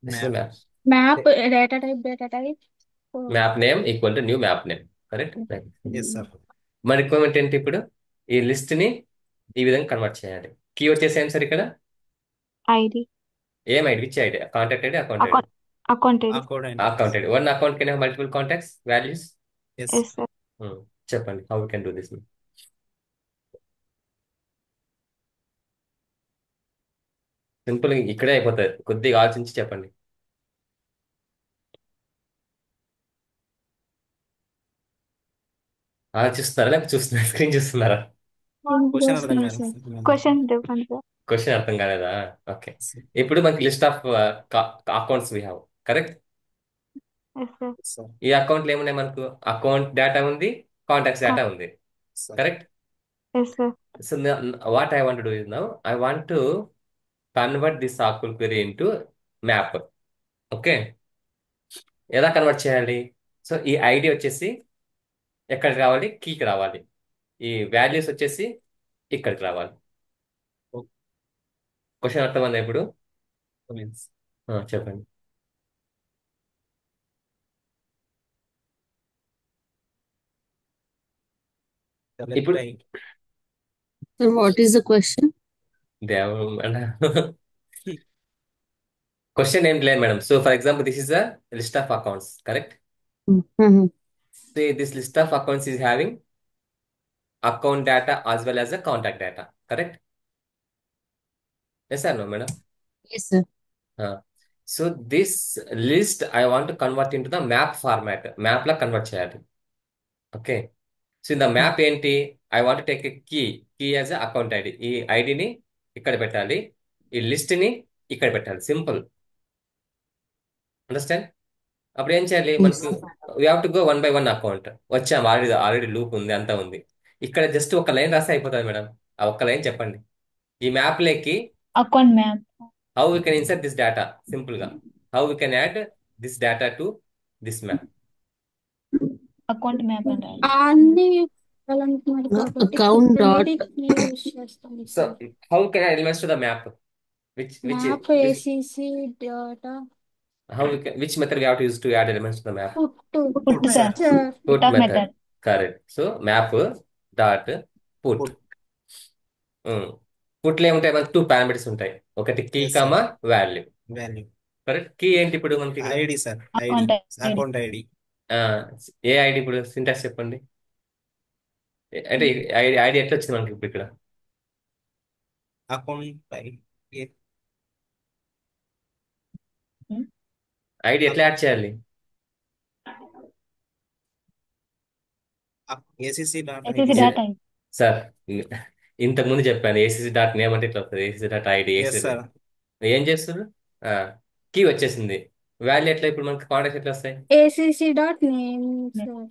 This is Map. map. Map, data type. Map name equal to new map name. Correct? Right. Yes, sir. మన requirement ఏంటి? ఇప్పుడు ఈ list ని ఈ విధంగా convert చేయాలి. Key వచ్చేసి ఏం సార్ ఇక్కడ? ID. ఏం ID? Which ID? Contact ID, account ID? Account ID. Account ID. Account ID. One account can have multiple contacts values. Yes. Yes, sir. చెప్పండి, how we can do this. Simple, ఇక్కడే అయిపోతుంది. కొద్దిగా ఆలోచించి చెప్పండి. ఆలోచిస్తున్నారా లేకపోతే చూస్తున్నారా? స్క్రీన్ చూస్తున్నారా? Question అర్థం Yes, కాదు. sir. Question different, sir. Question అర్థం కాలేదా? ఓకే, ఇప్పుడు మనకి list of accounts we have. Correct? Yes, sir. Yes, sir. ఈ అకౌంట్లు ఏమున్నాయి మనకు? అకౌంట్ డేటా ఉంది, కాంటాక్ట్స్ డేటా ఉంది. Sir. Correct? Yes, sir. So what I want do is now I want to convert this ఆకుల్ query into map. Okay, ఎలా convert చేయాలి? So ఈ ID వచ్చేసి ఎక్కడికి రావాలి? కీకి రావాలి. ఈ వాల్యూస్ వచ్చేసి ఇక్కడికి రావాలి. క్వశ్చన్ అర్థమైందా ఇప్పుడు? means చెప్పండి. select ఇప్పుడు I. So what is the question? Question ఏం లేదు madam. So for example this is a list of accounts, correct? Mm-hmm. So this list of accounts is having account data as well as a contact data, correct? Yes or no, madam? Yes, sir. So this list I want to convert into the map format. Map లా convert చేయాలి. Okay. So in the map ఏంటి? I want take a key as a account ID. ఈ ఐడిని ఇక్కడ పెట్టాలి, ఈ list ని ఇక్కడ పెట్టాలి. సింపుల్. అండర్స్టాండ్? అప్పుడు ఏం చేయాలి? Yes, మనకు sir. We have to go one by one account. వచ్చాము, ఆల్రెడీ లూప్ ఉంది, అంతా ఉంది. ఇక్కడ జస్ట్ ఒక లైన్ రాస్తే అయిపోతుంది మేడం. ఆ ఒక్క లైన్ చెప్పండి. ఈ మ్యాప్ లేకి account map how we can insert this data, simple గా how we can add this data to this map. Account map అంటారు. అన్ని అంటున్నారు కాబట్టి Account dot. రెండింటిని యూజ్ చేస్తాం So sir. how can I add elements to the map? Map Which ACC data which method we have to use to add elements to the map? Put sir. Sir Put Put of method. method. Correct. So map dot put. Put. Put లో ఏముంటాయి? మనకి 2 parameters ఉంటాయి. ఒకటి key Yes, sir. Comma value. Value. Correct. Key ఏంటి ఇప్పుడు మనకి? ID, sir. Account ID. ID. Account ID. ఏ ID ఇప్పుడు? Syntax చెప్పండి. అంటే ఐడి ఎట్లా వచ్చింది మనకి ఇప్పుడు ఇక్కడ? Account ID. ఐడి ఎట్లా యాడ్ చేయాలి? ACC dot ACC ID. Data sir ఇంతకు ముందు చెప్పాను ఏసీసీ డాట్ నేమ్ అంటే ఇట్లా వస్తుంది. ACC dot ID. Yes, sir. ఏం చేస్తున్నారు? కీ వచ్చేసింది. వాల్యూ ఎట్లా ఇప్పుడు మనకి కాంటాక్ట్స్ ఎట్లా వస్తాయి? ACC dot name sir.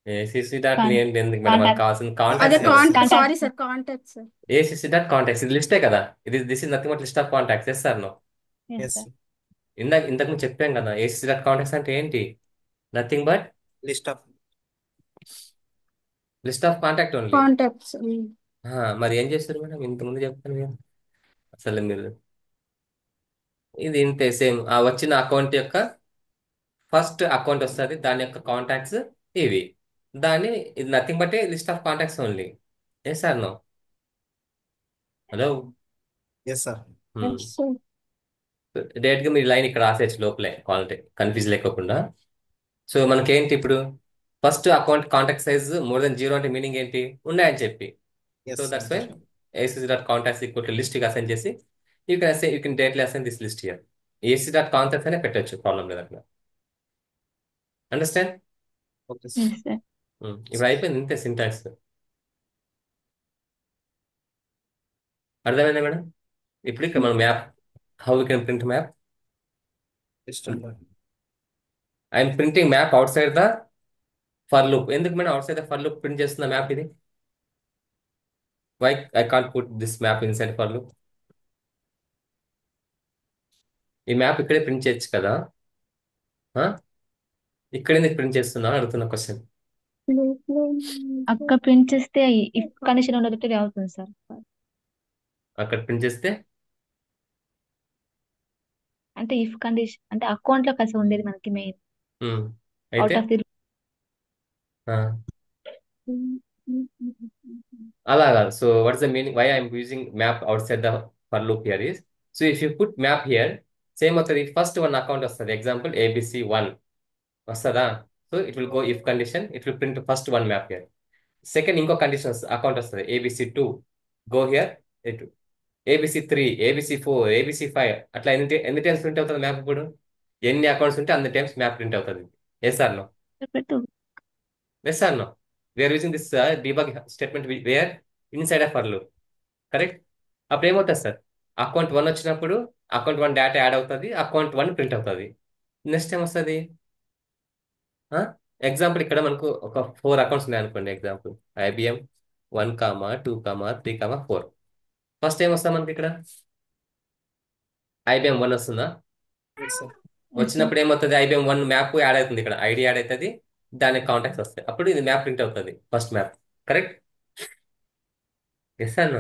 ACC dot name ఎందుకు మేడం? మనకు Contact. కావాల్సిన అదే contacts. Contact, sorry sir, contact sir. ACC dot contacts ఇది లిస్టే కదా. This is nothing but list of contacts. Yes sir no? Yes. Sir. ఇంతకు ముందు చెప్పాం కదా, ఏసీసీ డాట్ కాంటాక్ట్స్ అంటే ఏంటి? Nothing but List of. List of contact only. Contacts. మరి ఏం చేస్తారు మేడం? ఇంతకుముందు చెప్పాను కదా. అసలు మీరు ఇది ఇంతే సేమ్. ఆ వచ్చిన అకౌంట్ యొక్క ఫస్ట్ అకౌంట్ వస్తుంది, దాని యొక్క కాంటాక్ట్స్ ఇవి. దాన్ని ఇది nothing but list of contacts only. ఏ sir no? Hello. Yes, sir. డైరెక్ట్గా మీరు లైన్ ఇక్కడ రాసేయచ్చు లోపలే, క్వాలిటీ కన్ఫ్యూజ్ లేకోకుండా. సో మనకేంటి ఇప్పుడు? First account contact size more than 0 అంటే మీనింగ్ ఏంటి? ఉన్నాయని చెప్పి. Yes, so sir. That's why ACC dot contacts equal to list కి అసైన్ చేసి you can directly assign this list here. AC dot contacts అనే పెట్టచ్చు, ప్రాబ్లం లేదు అట్లా. Understand? Okay, sir. Yes, sir. ఇప్పుడు అయిపోయింది, ఇంతే సింటాక్స్. అర్థమైందా మేడం? ఇప్పుడు ఇక్కడ మనం map, how we can print map. List of. I'm printing map outside the for loop. ఎందుకు madam outside the for loop print చేస్తున్న మ్యాప్ ఇది? Why I can't put this map inside for loop? ఈ map ఇక్కడే print చేయొచ్చు కదా. ఇక్కడ ఎందుకు print చేస్తున్నా అడుగుతున్న క్వశ్చన్. అక్కడ ప్రింట్ చేస్తే ఇఫ్ కండిషన్ ఉండదు అవుతుంది సార్. అక్కడ ప్రింట్ చేస్తే అంటే ఇఫ్ కండిషన్ అంటే అకౌంట్ లో కలిసి ఉండేది మనకి మెయిన్ అయితే అవుట్ ఆఫ్ ది ఆ, అలా కాదు. So what's the meaning why I'm using map outside the for loop here is, so if you put map here same అవుతుంది. ఫస్ట్ వన్ అకౌంట్ వస్తుంది, ఎగ్జాంపుల్ ABC1 వస్తుందా? So it will go if condition, it will print first one map here. Second ఇంకో condition account వస్తుంది ABC2, go here it ABC3, ABC4, ABC5 అట్లా ఎన్ని times print అవుతుంది map? ఇప్పుడు ఎన్ని accounts ఉంటే అన్ని టైమ్స్ మ్యాప్ ప్రింట్ అవుతుంది. Yes or no? పెట్టు. Yes or no? We are using this debug statement where inside of for loop, correct? అప్పుడు ఏమవుతుంది సార్? అకౌంట్ 1 వచ్చినప్పుడు అకౌంట్ 1 డేటా యాడ్ అవుతుంది, అకౌంట్ 1 ప్రింట్ అవుతుంది. నెక్స్ట్ టైం వస్తుంది. ఎగ్జాంపుల్ ఇక్కడ మనకు ఒక 4 అకౌంట్స్ ఉన్నాయి అనుకోండి. Example IBM 1, 2, 3, 4. ఫస్ట్ టైం వస్తా మనకి ఇక్కడ IBM 1 వస్తుందా? Yes, sir. వచ్చినప్పుడు ఏమవుతుంది? IBM 1 మ్యాప్ యాడ్ అవుతుంది, ఇక్కడ ఐడి యాడ్ అవుతుంది, దానికి కాంటాక్ట్స్ వస్తాయి. అప్పుడు ఇది మ్యాప్ ప్రింట్ అవుతుంది, ఫస్ట్ మ్యాప్. కరెక్ట్? ఎస్ అన్న.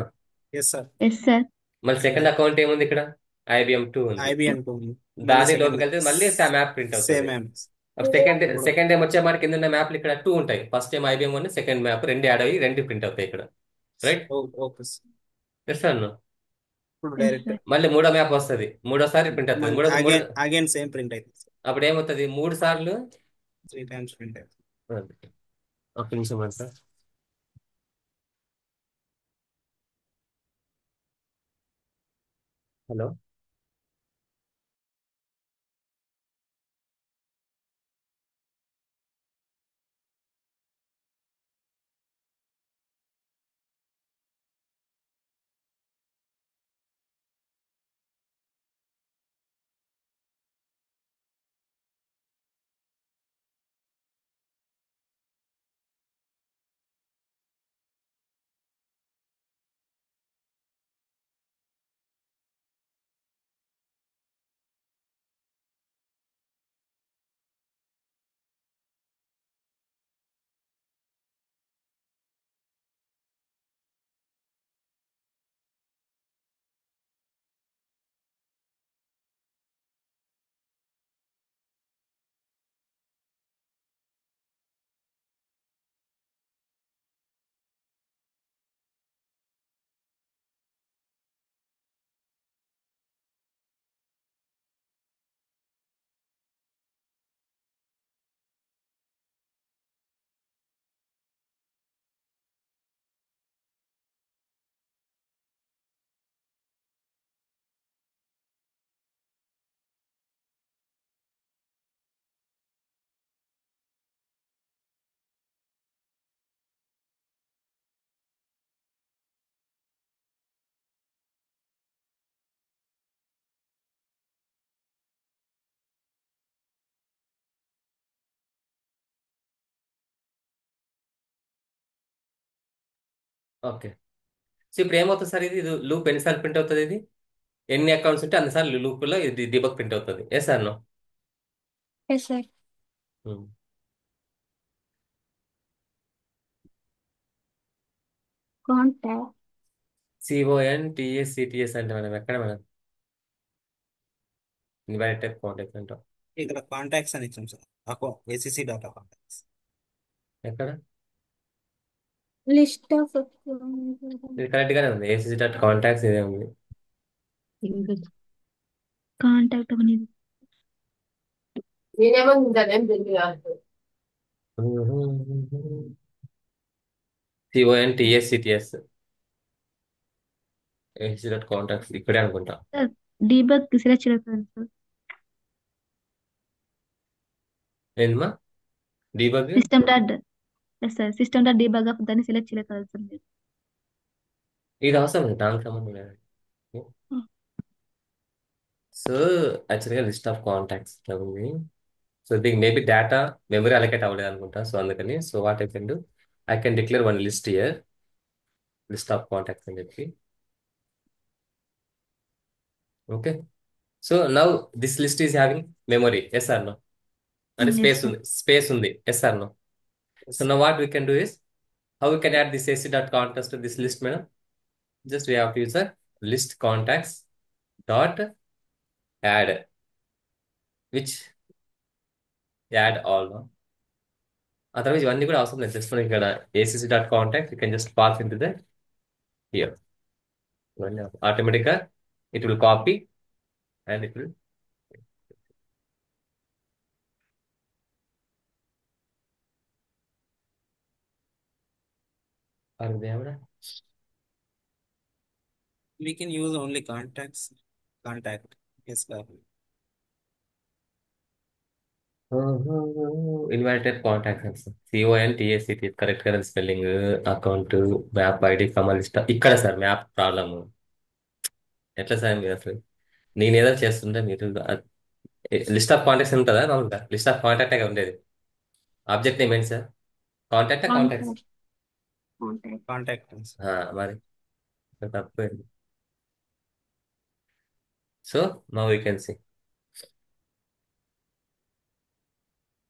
Yes, sir. Yes sir. మళ్ళీ సెకండ్ అకౌంట్ ఏముంది ఇక్కడ? IBM2 ఉంది. IBM 2. మళ్ళీ దాని సెకండ్ లోపలికి వెళ్తే మళ్ళీ మ్యాప్ ప్రింట్ అవుతుంది. సేమ్ సెకండ్ ఇప్పుడు సెకండ్ టైం వచ్చే మాట కింద ఉన్న మ్యాప్లు ఇక్కడ 2 ఉంటాయి. First time IBM1, second map రెండు యాడ్ అయ్యి రెండు ప్రింట్ అవుతాయి ఇక్కడ. రైట్? Okay sir. ఎస్ అన్న. ఇప్పుడు ఎస్ డైరెక్ట్ సార్. మళ్ళీ మూడో మ్యాప్ వస్తుంది, మూడోసారి ప్రింట్ అవుతుంది. మళ్ళీ అగైన్ సేమ్ ప్రింట్ అవుతుంది. అప్పుడు ఏమవుతుంది? 3 సార్లు 3 times ప్రింట్ అవుతుంది. ఒక నిమిషం అంట. హలో. ఓకే. సో ఇప్పుడు ఏమవుతుంది సార్? ఇది లూప్ ఎన్నిసార్లు ప్రింట్ అవుతుంది? ఇది ఎన్ని అకౌంట్స్ ఉంటే అన్నిసార్లు లూప్లో ఇది డిబగ్ ప్రింట్ అవుతుంది. ఏ sir? No. Yes sir. Contact CONTACTS అంటే మనం ఎక్కడ మేడం? ఇన్వాలిడ్ కాంటాక్ట్స్ అంటాం. ఇక్కడ కాంటాక్ట్స్ అని ఇచ్చాం sir. Account ACC data contacts. ఎక్కడ? లిస్ట్ ఆఫ్ ఇది కరెక్ట్ గానే ఉంది. ACC.contacts ఇదే ఉంది. ఇంకా కాంటాక్ట్ అనేది CONTACTS ACC.contacts ఇక్కడే అనుకుంటా. డీబగ్ సెలెక్ట్ చేయలేదు సార్. ఏందమ్మా? Debug system dot yes sir. System dot debug of దాన్ని సెలెక్ట్ చేయలేదు కదా సార్ మీరు. ఇది అవసరం లేదు, దానికి సంబంధం లేదు. సో యాక్చువల్గా లిస్ట్ ఆఫ్ కాంటాక్ట్స్ ఉంది. సో దీనికి మేబీ డేటా మెమరీ అలొకేట్ అవ్వలేదు అనుకుంటా. సో అందుకని so what I can do, I can declare one list here, list of contacts అని చెప్పి. Okay. So now this list is having memory. Yes or no? అంటే yes space sir. ఉంది, space ఉంది. Yes or no? So now what we can do is, how we can add this AC.contacts to this list, madam? Just we have to use a list contacts dot add, which add all. No? Otherwise, ఇవన్నీ కూడా అవసరం లేదు. Just మనకి ఇక్కడ acc.contact you can just pass into the here. Automatically it will copy and it will. Are they ever? We can use only contacts. Contact. Yes, sir. Invited contacts. CONTACT correct కదా spelling. Account map ID కమల్ list ఇక్కడ sir map problem. ఎట్లా sir మీరు అసలు? నేను ఏదో చేస్తుంటే మీరు లిస్ట్ ఆఫ్ కాంటాక్ట్స్ ఉంటుందా? మామూలుగా లిస్ట్ ఆఫ్ కాంటాక్టే ఉండేది. ఆబ్జెక్ట్ నేమ్ ఏంటి సార్? కాంటాక్టా కాంటాక్ట్స్? కాంటాక్ట్. మరి ఇక్కడ తప్పు. So now we can see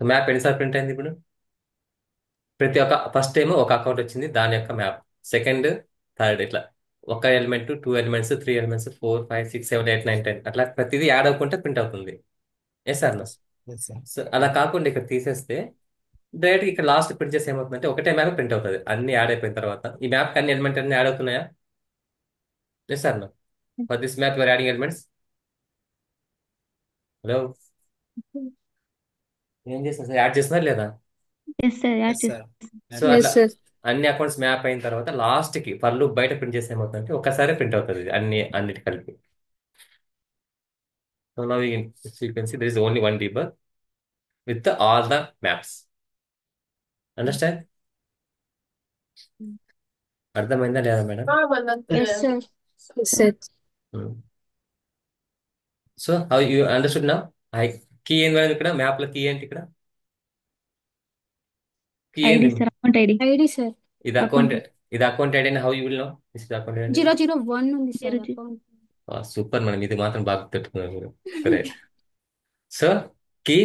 map ఎన్నిసార్లు ప్రింట్ అయింది ఇప్పుడు? ప్రతి ఒక్క ఫస్ట్ ఏమో ఒక అకౌంట్ వచ్చింది దాని యొక్క మ్యాప్, సెకండ్, థర్డ్ ఇట్లా ఒక element, two elements, three elements, 4 5 6 7 8 9 10 అట్లా ప్రతిదీ యాడ్ అవ్వకుంటే ప్రింట్ అవుతుంది. Yes sir. Yes. Yes, sir. So అలా కాకుండా ఇక్కడ తీసేస్తే డైరెక్ట్ ఇక్కడ లాస్ట్ ప్రింట్ చేస్తే ఏమవుతుందంటే ఒకటే మ్యాప్ ప్రింట్ అవుతుంది అన్ని యాడ్ అయిపోయిన తర్వాత. ఈ మ్యాప్ అన్ని ఎలిమెంట్ అన్ని యాడ్ అవుతున్నాయా? Yes sir. For this map you are adding elements. Hello, ఏం చేస్తున్నారు సార్? యాడ్ చేస్తున్నారు లేదా? Yes sir Yes, add sir. So Yes, అట్లా sir. అన్ని అకౌంట్స్ మ్యాప్ అయిన తర్వాత లాస్ట్ కి ఫర్ లూప్ బయట ప్రింట్ చేస్తే ఏమవుతుందంటే ఒకసారి ప్రింట్ అవుతుంది ఇది అన్నిటి కలిపి. So now you can see there is only one debug with all the maps. Understand? అర్థమైందా లేదా madam? Yes, sir. Yes, sir. So how you understood now? Key ఏంది మేడం ఇక్కడ మ్యాప్ లో? కీ ఏంటి ఇక్కడ? కీ ఐడి ఏంది? Sir account ID ID, sir. ఇది account, ఇది account ID. How you will know this is account ID? 001 ఉంది sir 00. account. Super madam, ఇది మాత్రం బాగా పెట్టుకున్నారు మీరు. గ్రేట్. సో కీ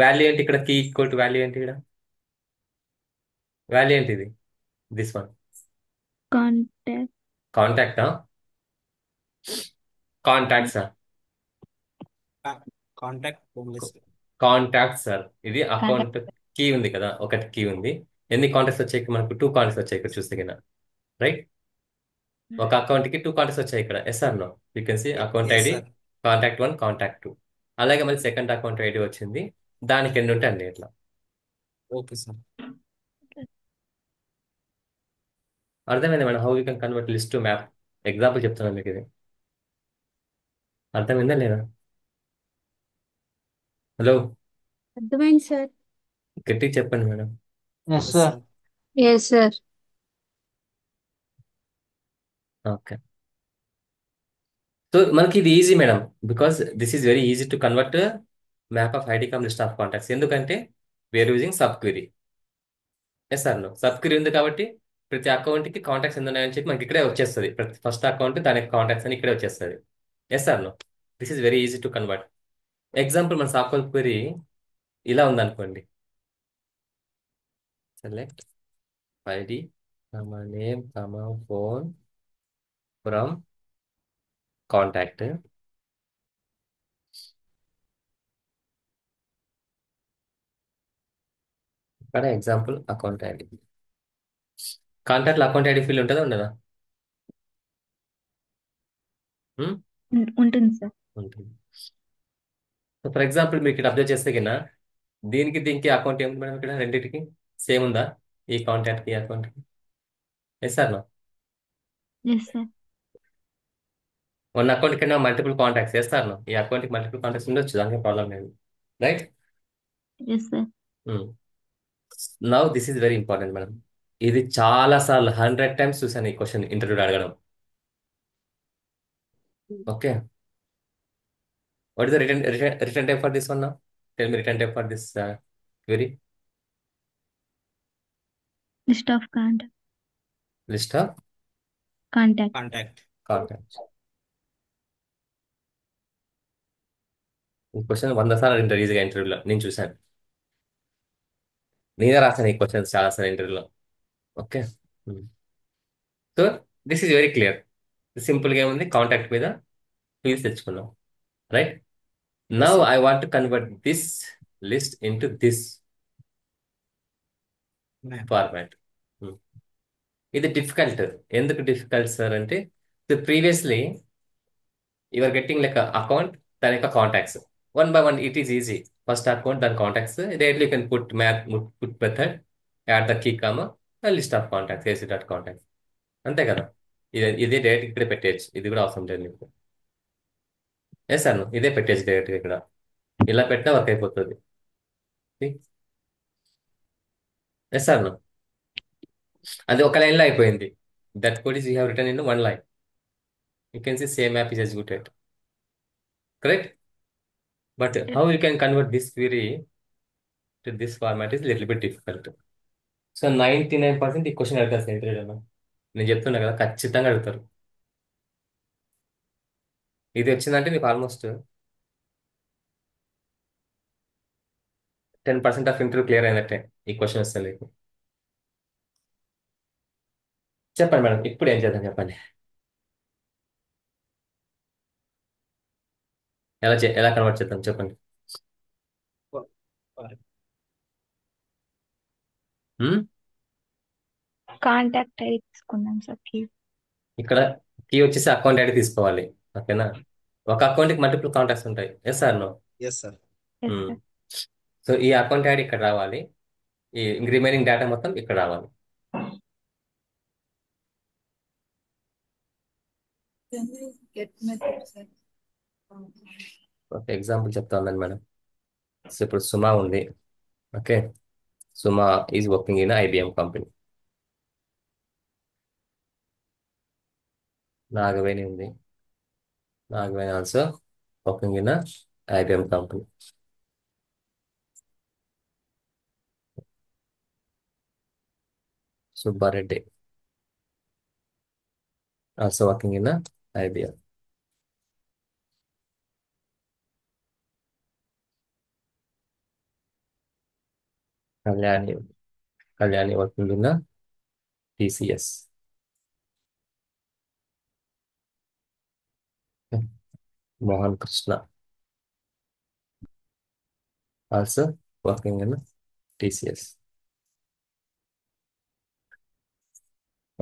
వాల్యూ ఏంటి ఇక్కడ? కీ ఈక్వల్ టు వాల్యూ ఏంటి ఇక్కడ? వాల్యూ ఏంటి ఇది? దిస్ వన్ కాంటాక్ట్ కాంటాక్టా? కాంటాక్ట్సా? Contact only, sir. Contact sir. ఇది అకౌంట్ కాంటాక్ట్ కీ ఉంది కదా, ఒకటి కీ ఉంది. ఎన్ని కాంటాక్ట్స్ వచ్చాయి మనకు? 2 కాంటాక్ట్స్ వచ్చాయి ఇక్కడ చూస్తే కింద, రైట్? ఒక అకౌంట్ కి 2 కాంటాక్ట్స్ వచ్చాయి ఇక్కడ. Yes or no? You can see account Yes, ID, sir. Contact 1, contact 2. అలాగే మళ్ళీ సెకండ్ అకౌంట్ ఐడి వచ్చింది, దానికి ఎన్ని ఉంటాయి అన్ని ఇట్లా. Okay, sir. అర్థమైంది madam? How you can convert list to map. Example చెప్తున్నాను మీకు ఇది. అర్థమైందా లేదా? హలో, అర్థమైంది sir. గట్టిగా చెప్పండి madam. Yes, sir. Yes, sir. Okay. So మనకి ఇది easy madam, because this is very easy to convert map of ID comma list of contacts. ఎందుకంటే we are using sub query. Yes sir. No sub query ఉంది కాబట్టి ప్రతి account కి contacts ఎంత ఉన్నాయని చెప్పి మనకి ఇక్కడే వచ్చేస్తుంది. ప్రతి ఫస్ట్ అకౌంట్ దానికి కాంటాక్ట్స్ అని ఇక్కడే వచ్చేస్తుంది. Yes sir. No this is very easy to convert. Example మన సబ్ క్వెరీ ఇలా ఉందనుకోండి. Select ID name phone from contact. ఇక్కడ ఎగ్జాంపుల్ అకౌంట్ ఐడి. కాంటాక్ట్లో అకౌంట్ ఐడి ఫీల్డ్ ఉంటుందా ఉండదా? Hmm? ఉంటుంది సార్. ఉంటుంది. సో ఫర్ ఎగ్జాంపుల్ మీరు ఇక్కడ అబ్జర్వ్ చేస్తే కింద దీనికి అకౌంట్ ఏముంది మేడం? ఇక్కడ రెండింటికి సేమ్ ఉందా? ఈ కాంటాక్ట్ కి అకౌంట్ కి? Yes sir. No yes sir. One account కింద మల్టిపుల్ కాంటాక్ట్స్. చేస్తారు నో ఈ అకౌంట్ కి మల్టిపుల్ కాంటాక్ట్స్ ఉండొచ్చు, దానికి ప్రాబ్లం లేదు, right? Yes sir. Now this is very important madam. ఇది చాలా సార్లు 100 టైమ్స్ చూసాను ఈ క్వశ్చన్ ఇంటర్వ్యూలో అడగడం. Okay, what is the return type for this one? Now tell me return type for this query. List of list of contact. Contact. Contacts. ఈ question 100 సార్లు అడిగింటారు ఈజీగా ఇంటర్వ్యూలో, నేను చూశాను. నేనే రాశాను ఈ క్వశ్చన్స్ చాలా సార్లు ఇంటర్వ్యూలో. Okay. So this is very clear. సింపుల్గా ఏముంది? కాంటాక్ట్ మీద ఫీల్డ్స్ తెచ్చుకున్నాం, right? Yes, now sir. I want to convert this list into this Map. Format. ఇది డిఫికల్ట్. ఎందుకు డిఫికల్ట్ సార్ అంటే previously you are getting like account, దాని యొక్క contacts one by one. It is easy. First account, దాని contacts directly you can put map, put method, add the key comma list of contacts, AC dot contacts. అంతే కదా? ఇదే direct ఇక్కడే పెట్టేయచ్చు. ఇది కూడా అవసరం లేదు మీకు. Yes sir. ఇదే పెట్టేసి డైరెక్ట్గా ఇక్కడ ఇలా పెట్టినా వర్క్ అయిపోతుంది. Yes sir. అది ఒక లైన్లో అయిపోయింది. That code is you have return in 1 line. You can see same app is executed, correct? But how you can convert this query to this format is little bit difficult. So 99% ఈ question అడుగుతారు sir ఇంటర్వ్యూలో. నేను చెప్తున్నా కదా, ఖచ్చితంగా అడుగుతారు. ఇది వచ్చిందంటే మీకు ఆల్మోస్ట్ 10% ఆఫ్ ఇంటర్వ్యూ క్లియర్ అయినట్టే. ఈ క్వశ్చన్ వస్తే మీకు చెప్పండి మేడం, ఇప్పుడు ఏం చేద్దాం చెప్పండి. ఎలా కన్వర్ట్ చేద్దాం చెప్పండి. హ్మ్? కాంటాక్ట్ ఐడి తీసుకుందాం సార్ కీ. ఇక్కడ కీ వచ్చేసి అకౌంట్ ఐడి తీసుకోవాలి. ఓకేనా? ఒక అకౌంట్కి మల్టిపుల్ కాంటాక్ట్స్ ఉంటాయి. Yes sir no? Yes sir. Yes sir. So ఈ అకౌంట్ ఐడి ఇక్కడ రావాలి, ఈ రిమైనింగ్ డేటా మొత్తం ఇక్కడ రావాలి. Get method, sir. ఒక ఎగ్జాంపుల్ చెప్తా ఉన్నాను మేడం. సో ఇప్పుడు సుమా ఉంది. Okay, Suma is working in IBM company. Nagaveni ఉంది. Nagaveni also working in IBM company. Subbareddy also working in IBM. Kalyani Kalyani working in TCS. Mohan Krishna also working in TCS.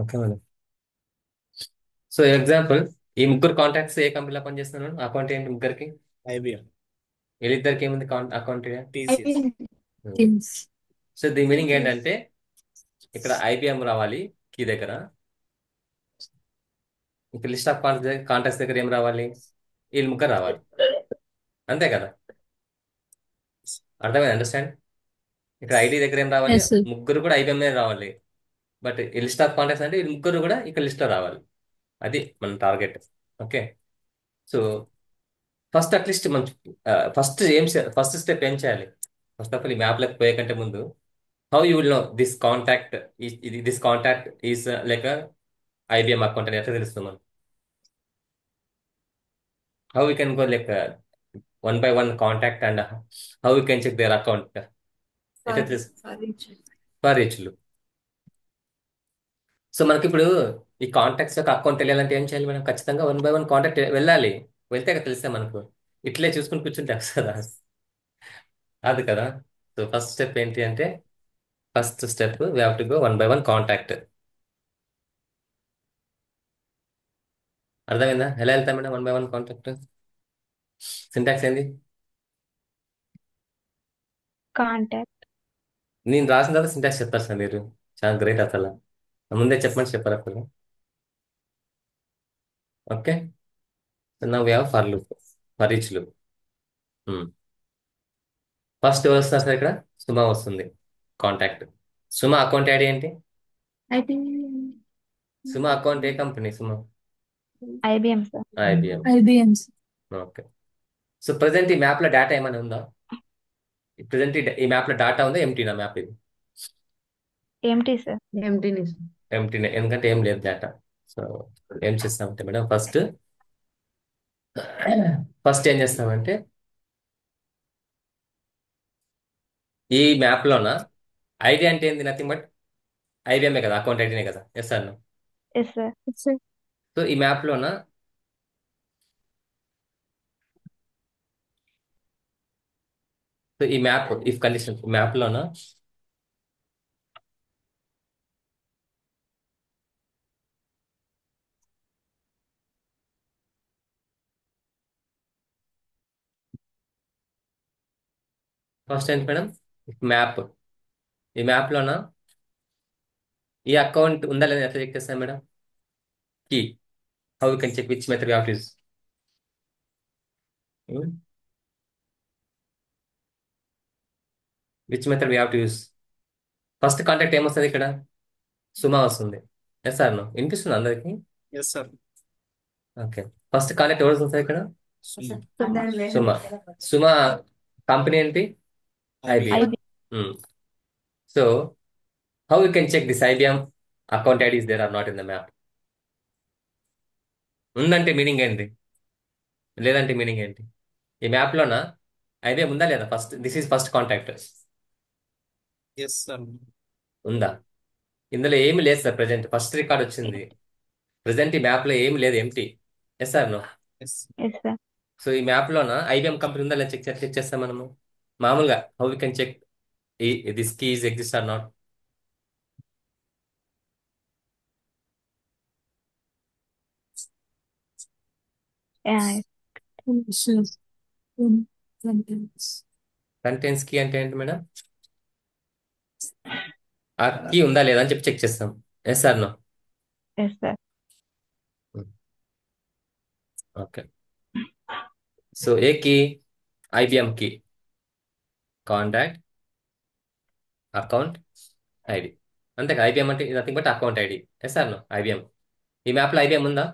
Okay madam. So example, ఈ ముగ్గురు contacts ఏ కంపెనీలో పనిచేస్తున్నాను? అకౌంట్ ఏంటి ముగ్గురికి? ఐబిఎం, వీళ్ళిద్దరికి ఏముంది అకౌంట్? టీసీఎస్. సో దీని మీనింగ్ ఏంటంటే ఇక్కడ ఐబిఎం రావాలి కీ దగ్గర, ఇక్కడ లిస్ట్ ఆఫ్ కాంటాక్ట్స్ దగ్గర ఏం రావాలి? వీళ్ళు ముగ్గురు రావాలి. అంతే కదా? అర్థమైంది? అండర్స్టాండ్? ఇక్కడ ఐడి దగ్గర ఏం రావాలి? Yes, sir. ముగ్గురు కూడా ఐబిఎం రావాలి. బట్ ఈ లిస్ట్ ఆఫ్ కాంటాక్ట్స్ అంటే వీళ్ళు ముగ్గురు కూడా ఇక్కడ లిస్ట్ లో రావాలి. అది మన target. Okay, so first at least మనం ఫస్ట్ స్టెప్ ఏం చేయాలి? ఫస్ట్ ఆఫ్ ఆల్ ఈ మ్యాప్ లోకి పోయే కంటే ముందు, how you will know this contact is like IBM account అని ఎట్లా తెలుస్తుంది మనం? How we can go like one by one contact and how we can check their account? ఎట్లా తెలుసు? ఫర్ ఈచ్లు. సో మనకి ఇప్పుడు ఈ కాంటాక్ట్స్ యొక్క అకౌంట్ తెలియాలంటే ఏం చేయాలి మేడం? ఖచ్చితంగా వన్ బై వన్ కాంటాక్ట్ వెళ్ళాలి. వెళ్తే కదా తెలిస్తే మనకు. ఇట్లే చూసుకుని కూర్చుంటే కదా, అది కదా. సో ఫస్ట్ స్టెప్ ఏంటి అంటే, first step we have to go one by one contact. అర్థమైందా? ఎలా వెళ్తాం madam one by one contact? Syntax ఏంది? కాంటాక్ట్. నేను రాసిన తర్వాత సింటాక్స్ చెప్తారు సార్ మీరు. చాలా గ్రేట్ అసలు. ముందే చెప్పమని చెప్పారు అసలు. Okay, now we have for loop, for each loop. First ఎవరు వస్తారు సార్? ఇక్కడ సుమా వస్తుంది కాంటాక్ట్. సుమా అకౌంట్ ఐడి ఏంటి? సుమా అకౌంట్ ఏ company? Suma IBM sir. IBM. IBMs. Okay, so present ఈ మ్యాప్ లో డేటా ఏమైనా ఉందా? ప్రజెంట్ ఈ మ్యాప్ లో డేటా ఉందా? ఎంటీనా మ్యాప్ ఇది? ఏంటి సార్? ఎంటీని ఎంటీనే, ఎందుకంటే ఏం లేదు డేటా. సో ఏం చేస్తామంటే మేడం, ఫస్ట్ ఏం చేస్తామంటే ఈ మ్యాప్ లోన ఐడి అంటే ఏంది? నథింగ్ బట్ ఐబిఎంఏ కదా, అకౌంట్ ఐడినే కదా. Yes sir? Yes sir. So ఈ మ్యాప్ లోన ఈ మ్యాప్ ఇఫ్ కండిషన్ మ్యాప్ లోన ఫస్ట్ ఏంటి మేడం? మ్యాప్. ఈ మ్యాప్ లోన ఈ అకౌంట్ ఉందా లేదా ఎట్లా చెక్ చేస్తాం madam? Key. How you can check which method of use? Which method we have to use? First contact ఏమొస్తుంది ఇక్కడ? సుమా వస్తుంది. Yes sir? వినిపిస్తుంది అందరికి? Yes sir. Okay, first contact ఎవరు వస్తుంది ఇక్కడ? సుమా. సుమా. సుమా కంపెనీ ఏంటి? IBM. IBM. So how you can check this IBM account ID is there or not in the map? ఉందంటే మీనింగ్ ఏంటి? లేదంటే మీనింగ్ ఏంటి? ఈ మ్యాప్ లోన ఐబిఎం ఉందా లేదా? This is first contact. Yes sir. ఉందా? ఇందులో ఏమి లేదు సార్. ప్రజెంట్ ఫస్ట్ రికార్డ్ వచ్చింది. ప్రజెంట్ ఈ మ్యాప్ లో ఏమి లేదు, empty. Yes sir no. Yes. Yes sir. So ఈ మ్యాప్ లోన ఐబిఎం కంపెనీ ఉందా లేదా చెక్ చేస్తాం మనము మామూలుగా. How we can check this key is exist or not? Contents key అంటే ఏంటి మేడం? ఆ కీ ఉందా లేదా అని చెప్పి చెక్ చేస్తాం. Yes sir no. Yes sir. Okay. So ఏ key? IBM key. Contact account ID. అంతే కదా. ఐబిఎం అంటే nothing but account ID. Yes sir no. IBM. ఈ మ్యాప్ లో ఐబిఎం ఉందా?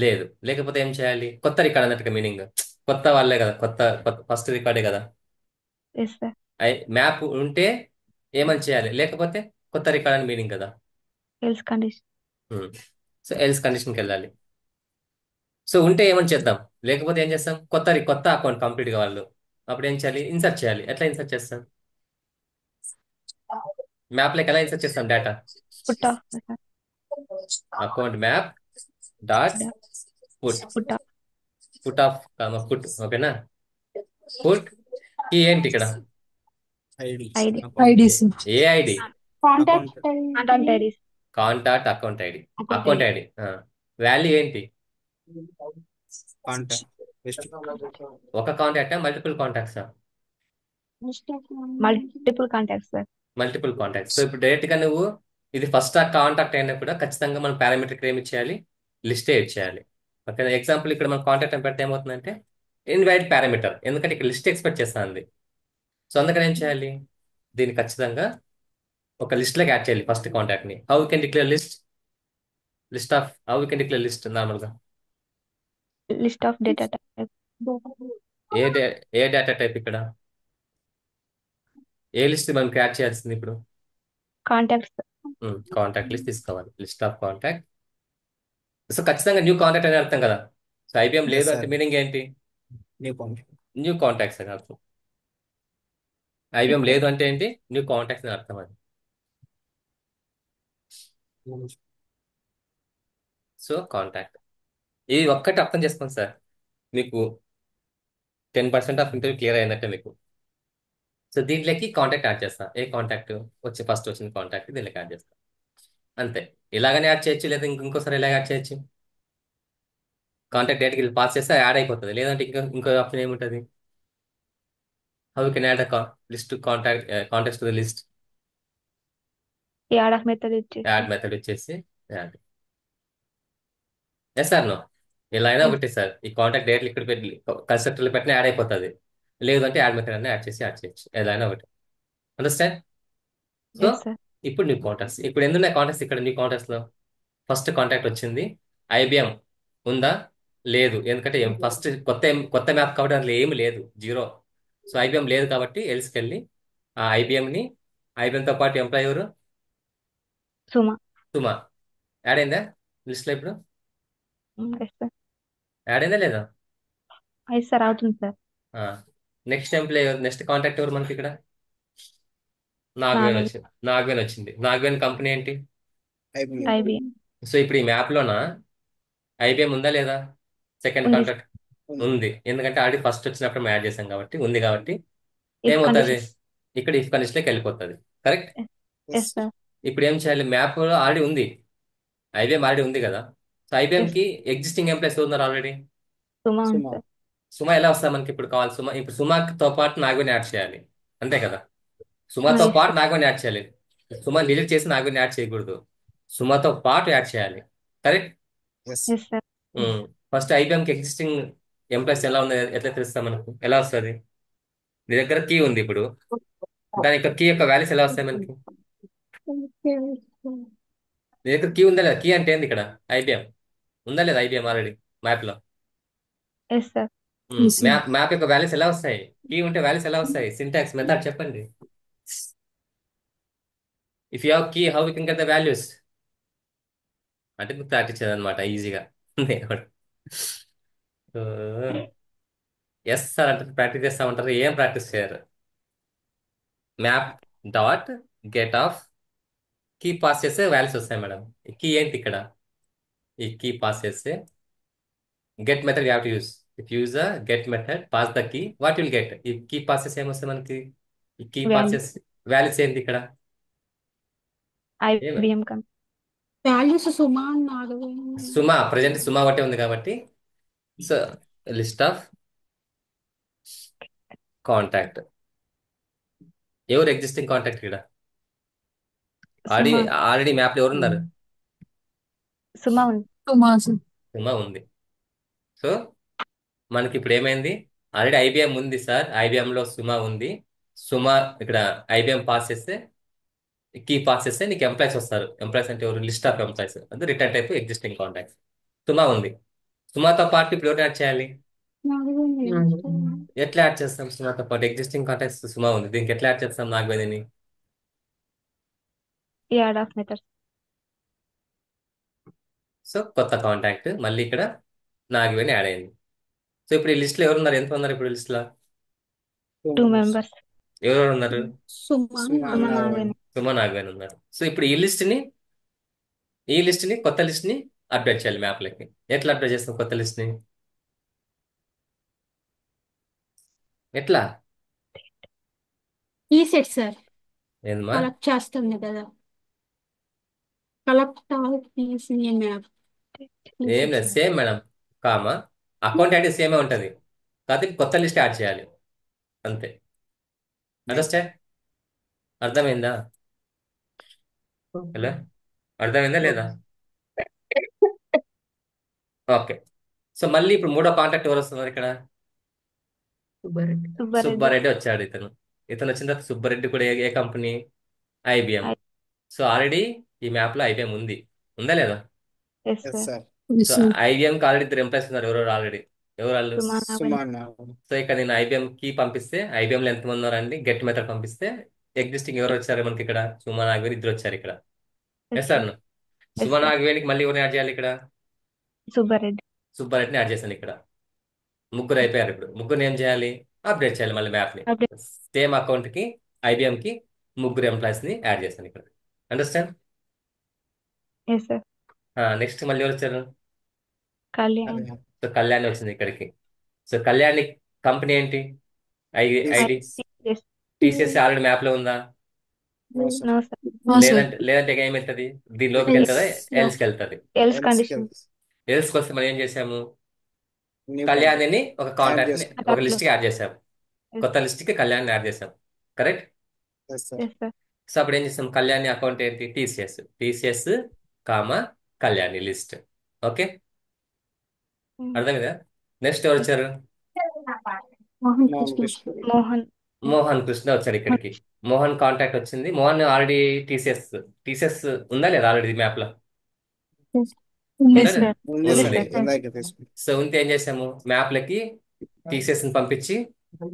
లేదు. లేకపోతే ఏం చేయాలి? కొత్త రికార్డ్ అన్నట్టుగా మీనింగ్. కొత్త వాళ్ళే కదా, కొత్త ఫస్ట్ రికార్డే కదా. Yes sir. మ్యాప్ ఉంటే ఏమని చేయాలి, లేకపోతే కొత్త రికార్డ్ అని మీనింగ్ కదా. Else condition. సో ఎల్స్ కండిషన్కి వెళ్ళాలి. సో ఉంటే ఏమని చేద్దాం, లేకపోతే ఏం చేస్తాం? కొత్త అకౌంట్ కంప్లీట్ గా వాళ్ళు. అప్పుడు ఏం చేయాలి? ఇన్సర్ట్ చేయాలి. ఎట్లా ఇన్సర్ట్ చేస్తాం? మ్యాప్ లోకి ఎలా ఇన్సర్ట్ చేస్తాం data? Put of sir. Account map dot put. Put of. Put of put. ఓకేనా. పుట్ కీ ఏంటి ఇక్కడ? ఐడి. ఐడి. IDs. ఏ ID? Contact account IDs. Contact account ID. Account account ID. ID. Value ఏంటి? Contact. ఒక కాంటాక్టా, multiple కాంటాక్ట్సా? Multiple contacts sir. Multiple contacts. So ఇప్పుడు direct గా నువ్వు ఇది ఫస్ట్ కాంటాక్ట్ అయినా కూడా ఖచ్చితంగా మనం పారామీటర్ ఏమి ఇచ్చేయాలి? లిస్టే ఇచ్చేయాలి. ఓకే. ఎగ్జాంపుల్ ఇక్కడ మనం కాంటాక్ట్ అని పెడితే ఏమవుతుందంటే ఇన్వాలిడ్ పారామీటర్, ఎందుకంటే ఇక్కడ లిస్ట్ ఎక్స్పెక్ట్ చేస్తుంది. సో అందుకని ఏం చేయాలి? దీన్ని ఖచ్చితంగా ఒక లిస్ట్ లోకి యాడ్ చేయాలి ఫస్ట్ కాంటాక్ట్ ని. How can declare list? How can declare list normal గా? List of data type. ఏ డేటా టైప్ ఇక్కడ? ఏ లిస్ట్ మనం క్రియేట్ చేయాల్సింది ఇప్పుడు? కాంటాక్ట్స్. కాంటాక్ట్ లిస్ట్ తీసుకోవాలి. List of contact. సో ఖచ్చితంగా న్యూ కాంటాక్ట్ అని అర్థం కదా. సో ఐబిఎం లేదు ఎస్ అంటే సార్. మీనింగ్ ఏంటి? New contact. న్యూ కాంటాక్ట్స్ అని అర్థం. ఐబిఎం లేదు అంటే ఏంటి? న్యూ కాంటాక్ట్స్ అని అర్థం అది. సో కాంటాక్ట్ ఇది ఒక్కటి అర్థం చేసుకోండి సార్, మీకు 10% ఆఫ్ ఇంటర్వ్యూ క్లియర్ అయినట్టే మీకు. సో దీంట్లోకి కాంటాక్ట్ యాడ్ చేస్తా. ఏ కాంటాక్ట్ ఫస్ట్ వచ్చిన కాంటాక్ట్ దీంట్లోకి యాడ్ చేస్తా. అంతే. ఇలాగనే యాడ్ చేయొచ్చు, లేదా ఇంకోసారి ఇలా యాడ్ చేయొచ్చు. కాంటాక్ట్ డేట్కి పాస్ చేస్తే యాడ్ అయిపోతుంది. లేదంటే ఇంకో ఆప్షన్ ఏముంటుంది? How can add list contacts to the list. Add of method ఇచ్చేసి. యాడ్ మెథడ్ వచ్చేసి యాడ్. Yes sir no. ఇలా అయినా ఒకటి సార్. ఈ కాంటాక్ట్ డేట్లు ఇక్కడ పెట్టి కన్స్ట్రక్టర్లు పెట్టినా యాడ్ అయిపోతుంది. లేదు అంటే యాడ్ మెథడ్ అన్నీ యాడ్ చేయొచ్చు. ఎలా అయినా ఒకటి. అండర్స్టాండ్? So yes sir. ఇప్పుడు న్యూ కాంటాక్ట్స్. ఇప్పుడు ఎందున్నాయి కాంటాక్ట్స్ ఇక్కడ న్యూ కాంటాక్ట్స్ లో? ఫస్ట్ కాంటాక్ట్ వచ్చింది. ఐబిఎం ఉందా? లేదు. ఎందుకంటే కొత్త మ్యాప్ కాబట్టి అందులో ఏమి లేదు, జీరో. సో ఐబిఎం లేదు కాబట్టి ఎల్స్కి వెళ్ళి ఆ ఐబిఎంతో పాటు ఎంప్లాయ్ ఎవరు? సుమా. సుమా. యాడ్ అయిందా లిస్ట్ లో ఇప్పుడు? Yes sir. యాడ్ అయిందా లేదా? ఎస్ సార్, అవుతుంది sir. Next employee next contact ఎవరు మనకి ఇక్కడ? నాగవేణి. నాగవేణి వచ్చింది. నాగవేణి కంపెనీ ఏంటి? ఐబిఎం. సో ఇప్పుడు ఈ మ్యాప్ లోన ఐబిఎం ఉందా లేదా? సెకండ్ ఉంది కాంటాక్ట్ ఉంది. ఎందుకంటే ఆల్రెడీ ఫస్ట్ వచ్చినప్పుడు మనం యాడ్ చేసాం కాబట్టి ఉంది కాబట్టి ఇఫ్ ఏమవుతుంది? కండిషన్. ఇక్కడ ఇఫ్ కండిషన్లోకి వెళ్ళిపోతుంది. కరెక్ట్. Yes sir. ఇప్పుడు ఏం చేయాలి? మ్యాప్ ఆల్రెడీ ఉంది, ఐబిఎం ఆల్రెడీ ఉంది కదా. సో ఐబిఎం కి ఎగ్జిస్టింగ్ ఎంప్లాయీస్ ఉన్నారు ఆల్రెడీ. సుమా ఉంది సార్. సుమా ఎలా వస్తా మనకి ఇప్పుడు కావాలి? ఇప్పుడు సుమాతో పాటు నాగవేణి యాడ్ చేయాలి, అంతే కదా. సుమాతో Yes, పాటు నాగవేణి యాడ్ చేయాలి. సుమా డిలీట్ చేసి నాగవేణి యాడ్ చేయకూడదు. సుమాతో పాటు యాడ్ చేయాలి. కరెక్ట్. Yes sir. ఫస్ట్ ఐబిఎంకి ఎగ్జిస్టింగ్ ఎంప్లాయీస్ ఎలా ఉంది, ఎట్లా తెలుస్తా మనకు? ఎలా వస్తుంది? నీ దగ్గర కీ ఉంది ఇప్పుడు, దాని యొక్క కీ యొక్క వాల్యూస్ ఎలా వస్తాయి మనకి? నీ దగ్గర కీ ఉందా లేదా? కీ అంటే ఏంది ఇక్కడ? ఐబిఎం ఉందా లేదా? ఐబిఎం ఆల్రెడీ మ్యాప్ లో. Yes sir. మ్యాప్ యొక్క వాల్యూస్ ఎలా వస్తాయి? కీ ఉంటే వాల్యూస్ ఎలా వస్తాయి? సింటాక్స్ మెథడ్ చెప్పండి. If you have key, how you can get the values? అంటే మీకు ప్రాక్టీస్ చేయదన్నమాట ఈజీగా. ఎస్ సార్ అంటే ప్రాక్టీస్ చేస్తా ఉంటారు, ఏం ప్రాక్టీస్ చేయరు. Map dot get of key pass చేస్తే వాల్యూస్ వస్తాయి మేడం. ఈ కీ ఏంటి ఇక్కడ? ఈ కీ పాస్ చేస్తే get method you have to use. If use the get method pass the key, what will get? ఈ కీ పాస్ చేస్తే ఏమొస్తాయి మనకి? ఈ కీ పాస్ వాల్యూ చేస్తే వాల్యూస్ ఏంటి ఇక్కడ? ఏమి? ఐబిఎం వాల్యూస్ సుమా అన్నాడు. సుమా, ప్రజెంట్ సుమా ఒకటే ఉంది కాబట్టి, సో లిస్ట్ ఆఫ్ కాంటాక్ట్. ఎవరు ఎగ్జిస్టింగ్ కాంటాక్ట్ ఇక్కడ? ఆల్రెడీ సుమా ఆల్రెడీ మ్యాప్ లో ఎవరు ఉన్నారు? సుమా ఉంది. సుమా ఉంది. సో మనకి ఇప్పుడు ఏమైంది? ఆల్రెడీ ఐబిఎం ఉంది సార్, ఐబిఎం లో సుమా ఉంది. సుమా ఇక్కడ ఐబిఎం పాస్ చేస్తే, కీ పాస్ చేస్తే నీకు ఎంప్లాయీస్ వస్తారు. ఎంప్లాయీస్ అంటే ఎవరు? లిస్ట్ ఆఫ్ ఎంప్లాయీస్, అంటే రిటర్న్ టైప్ ఎగ్జిస్టింగ్ కాంటాక్ట్స్. సుమా ఉంది. సుమాతో పాటు ఇప్పుడు ఎవరు యాడ్ చేయాలి? ఎట్లా యాడ్ చేస్తాం? సుమాతో పాటు ఎగ్జిస్టింగ్ కాంటాక్ట్స్ సుమా ఉంది, దీనికి ఎట్లా యాడ్ చేస్తాం నాగవేదిని? Add of methods. సో కొత్త కాంటాక్ట్ మళ్ళీ ఇక్కడ నాగవేణి యాడ్ అయింది. సో ఇప్పుడు ఈ లిస్ట్ లో ఎవరు ఉన్నారు? ఎంత ఉన్నారు ఇప్పుడు లిస్ట్ లో? 2 members. ఎవరెవరు ఉన్నారు? సుమా సుమా నాగవేణి. సుమా నాగవేణి ఉన్నారు. సో ఇప్పుడు ఈ లిస్ట్ ని కొత్త లిస్ట్ ని అప్డేట్ చేయాలి మ్యాప్లకి. ఎట్లా అప్డేట్ చేస్తాం కొత్త లిస్ట్ ని? ఎట్లా? ఈ సెట్ సార్ ఏందమ్మా? కలెక్ట్ చేస్తుంది కదా. Collect all peace in map. ఏం లేదు, same madam. Comma account ID సేమే ఉంటది, కాకపోతే కొత్త లిస్ట్ యాడ్ చేయాలి అంతే. అండర్స్టాండ్? అర్థమైందా? హలో, అర్థమైందా లేదా? ఓకే. సో మళ్ళీ ఇప్పుడు మూడో కాంటాక్ట్ ఎవరు వస్తున్నారు ఇక్కడ? సుబ్బారెడ్డి. సుబ్బారెడ్డి. సుబ్బారెడ్డి వచ్చాడు. ఇతను వచ్చిన తర్వాత సుబ్బారెడ్డి కూడా ఏ కంపెనీ? ఐబిఎం. ఐ- సో ఆల్రెడీ ఈ మ్యాప్ లో ఐబిఎం ఉంది, ఉందా లేదా? Yes yes sir. Sir. So IBM కి ఆల్రెడీ ఇద్దరు ఎంప్లాయీస్ ఉన్నారు. ఎవరు ఆల్రెడీ? ఎవరు వాళ్ళు? సుమా సుమా నాగవేణి. సో ఇక్కడ నేను ఐబిఎం కి పంపిస్తే, ఐబిఎం లో ఎంతమంది ఉన్నారండి? గెట్ మెథడ్ పంపిస్తే ఎగ్జిస్టింగ్ ఎవరు వచ్చారు మనకి ఇక్కడ? సుమా నాగవేణి ఇద్దరు వచ్చారు ఇక్కడ. Yes yes sir. Sir. Yes Suma sir. నాగవేణికి మళ్ళీ ఎవరిని యాడ్ చేయాలి ఇక్కడ? సుబ్బారెడ్డి. సుబ్బారెడ్డిని యాడ్ చేశాను ఇక్కడ. ముగ్గురు అయిపోయారు. ఇప్పుడు ముగ్గురు ఏం చేయాలి? అప్డేట్ చేయాలి మళ్ళీ మ్యాప్ ని. అప్డేట్. సేమ్ అకౌంట్ కి ఐబిఎం కి ముగ్గురు ఎంప్లాయీస్ ని యాడ్ చేశాను ఇక్కడ. అండర్స్టాండ్? Yes sir. నెక్స్ట్ మళ్ళీ ఎవరు వచ్చారు? కళ్యాణ్. సో కళ్యాణి వచ్చింది ఇక్కడికి. సో కళ్యాణి కంపెనీ ఏంటి? ID yes. TCS already map లో ఉందా? No sir. No sir. లేదంటే ఏమవుతుంది? దీనిలోకి వెళ్తుందా? ఎల్స్కి వెళ్తుంది. Else condition. ఎల్స్కి వస్తే మనం ఏం చేసాము? న్యూ కళ్యాణిని ఒక యాడ్ కాంటాక్ట్ ని చేసుకో. ఒక లిస్ట్ కి యాడ్ చేసాం. కొత్త లిస్ట్ కి కళ్యాణ్ యాడ్ చేసాం. Correct? Yes sir. Yes sir. So అప్పుడు ఏం చేస్తాం? కళ్యాణి అకౌంట్ ఏంటి? TCS comma Kalyani list. Okay, అర్థమైందా? నెక్స్ట్ ఎవరు వచ్చారు? మోహన్ మోహన్ కృష్ణ. కృష్ణ. మోహన్. మోహన్ కృష్ణ వచ్చాడు ఇక్కడికి. మోహన్ కాంటాక్ట్ వచ్చింది. మోహన్ ఆల్రెడీ టీసీఎస్ ఉందా లేదా ఆల్రెడీ మ్యాప్ లో? ఉందా ఎస్ లేదా? సార్. ఉంది ఉంది సార్. సార్. ఇందాక తీసుకున్నాం. సో ఉంటే ఏం చేసాము? మ్యాప్లకి టీసీఎస్ ని పంపించి,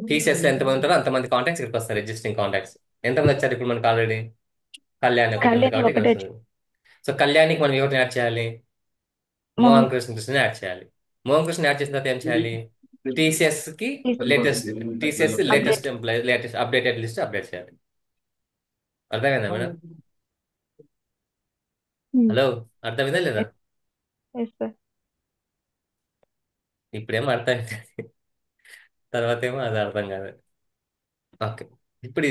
టీసీఎస్ లో ఎంతమంది ఉంటారో అంతమంది కాంటాక్ట్స్ ఇక్కడికి వస్తారు. ఎగ్జిస్టింగ్ కాంటాక్ట్స్ ఎంతమంది వచ్చారు ఇప్పుడు మనకి ఆల్రెడీ? కళ్యాణి ఒకటి ఉంది కళ్యాణ్ కాబట్టి ఇక్కడ ఒకటే. వస్తుంది. సో కళ్యాణికి మనం ఎవరిని యాడ్ చేయాలి? మోహన్. మోహన్ కృష్ణ యాడ్ చేయాలి. మోహన్ కృష్ణ యాడ్ చేసిన తర్వాత ఏం చేయాలి? టీసీఎస్ కి TCS latest employee, latest updated list update చేయాలి. అర్థమైందా మేడం? హలో, అర్థమైందా లేదా? Yes sir. ఇప్పుడేమో అర్థమైంది, తర్వాత ఏమో అది అర్థం కాదు. ఓకే, ఇప్పుడు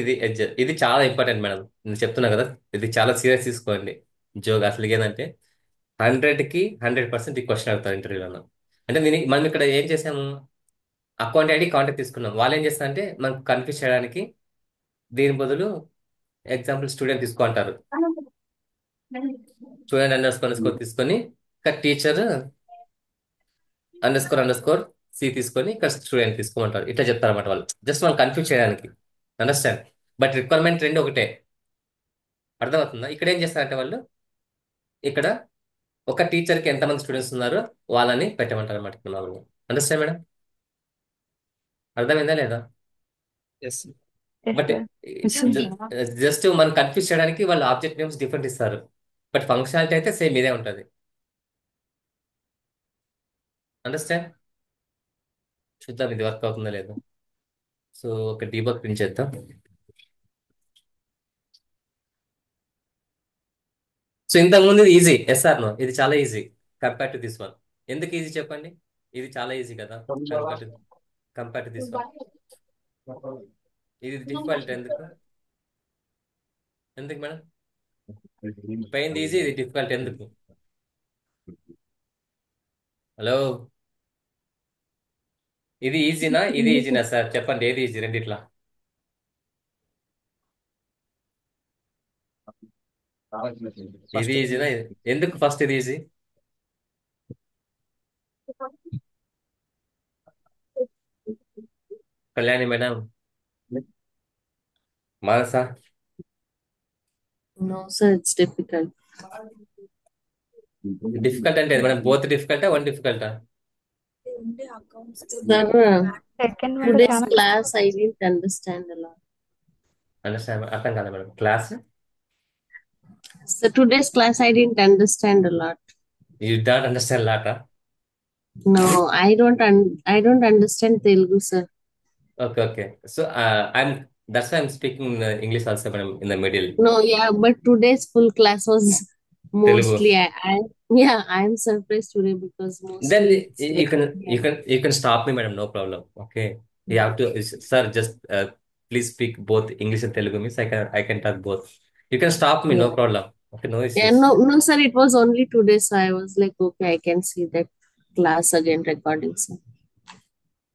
ఇది చాలా ఇంపార్టెంట్ మేడం. నేను చెప్తున్నా కదా, ఇది చాలా సీరియస్ తీసుకోండి. జోక్ అసలు ఏంటంటే 100కి 100% ఈ క్వశ్చన్ అడుగుతారు ఇంటర్వ్యూలో. అంటే మనం ఇక్కడ ఏం చేసాము? అకౌంట్ ఐడి కాంటాక్ట్ తీసుకున్నాం. వాళ్ళు ఏం చేస్తారంటే మనకు కన్ఫ్యూజ్ చేయడానికి దీని బదులు ఎగ్జాంపుల్ స్టూడెంట్ తీసుకుంటారు. స్టూడెంట్ అండర్ స్కోర్ తీసుకొని ఇక్కడ టీచర్ అండర్ స్కోర్ సి తీసుకొని ఇక్కడ స్టూడెంట్ తీసుకోమంటారు. ఇట్లా చెప్తారన్నమాట వాళ్ళు, జస్ట్ మనం కన్ఫ్యూజ్ చేయడానికి. అండర్స్టాండ్? బట్ రిక్వైర్మెంట్ రెండు ఒకటే. అర్థమవుతుందా? ఇక్కడ ఏం చేస్తారంటే వాళ్ళు ఇక్కడ ఒక టీచర్కి ఎంతమంది స్టూడెంట్స్ ఉన్నారో వాళ్ళని పెట్టమంటారు అన్నమాట. Understand madam? అర్థమైందా లేదా? Yes. Yes but sir. Just మనం కన్ఫ్యూజ్ చేయడానికి వాళ్ళు ఆబ్జెక్ట్ నేమ్స్ డిఫరెంట్ ఇస్తారు, బట్ ఫంక్షనాలిటీ అయితే సేమ్ ఇదే ఉంటుంది. అండర్స్టాండ్? చూద్దాం ఇది వర్క్ అవుతుందా లేదా. సో ఒక డీబగ్ ప్రింట్ చేద్దాం. సో ఇంతకు ముందు ఇది ఈజీ, ఎస్ఆర్ నో, ఇది చాలా easy compare to this one. ఎందుకు ఈజీ చెప్పండి? ఇది చాలా ఈజీ కదా కంపేర్ టు దిస్ వన్. ఇది డిఫికల్ట్ ఎందుకు? ఎందుకు మేడం? పైన ఈజీ, ఇది డిఫికల్ట్ ఎందుకు? హలో, ఇది ఈజీనా ఇది ఈజీనా సార్? చెప్పండి, ఏది ఈజీ రెండిట్లా? ఇది ఈజీనా ఎందుకు ఫస్ట్ ఇది easy? Kalyani madam, Manasa, No, sir, it's difficult. Difficult అంటే మేడం బోత్ డిఫికల్టా వన్ డిఫికల్టా? Sir, సెకండ్ వన్ today's చాలా class I didn't understand a lot. Understand అర్థం కాదా madam class? So today's class I didn't understand a lot. You don't understand లాటా? No, I don't understand Telugu, sir. Okay, okay. So that's why I'm speaking English also, madam, in the middle. No, yeah, but today's full class was Telugu. mostly I'm surprised today because Then mostly it's you like, can yeah. you can stop me, madam. No problem. Okay. You have to, sir. Just please speak both English and Telugu. Means I can talk both. You can stop me. No Yeah. problem. Okay. No Yeah, issues. no, sir, it was only today, so I was like, okay, I can see that class again recording, sir.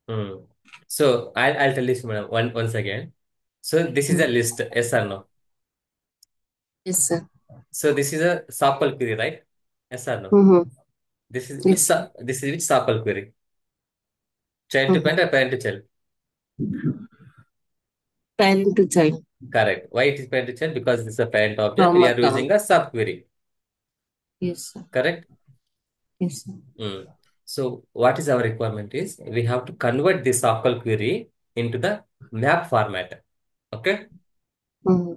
Hmm. So I'll tell this, madam, once again. So this is a list. Yes or no? Yes, sir. So this is a SQL query, right? Yes or no? Mm-hmm. This is Yes, sir. this is which SQL query? Child to parent or parent to child? Parent to child Correct. Why it is parent to child? Because this is a parent object. from We are account. using a subquery. Yes, sir. Correct? Yes, sir. So what is our requirement is we have to convert this SQL query into the map format. Okay. Mm-hmm.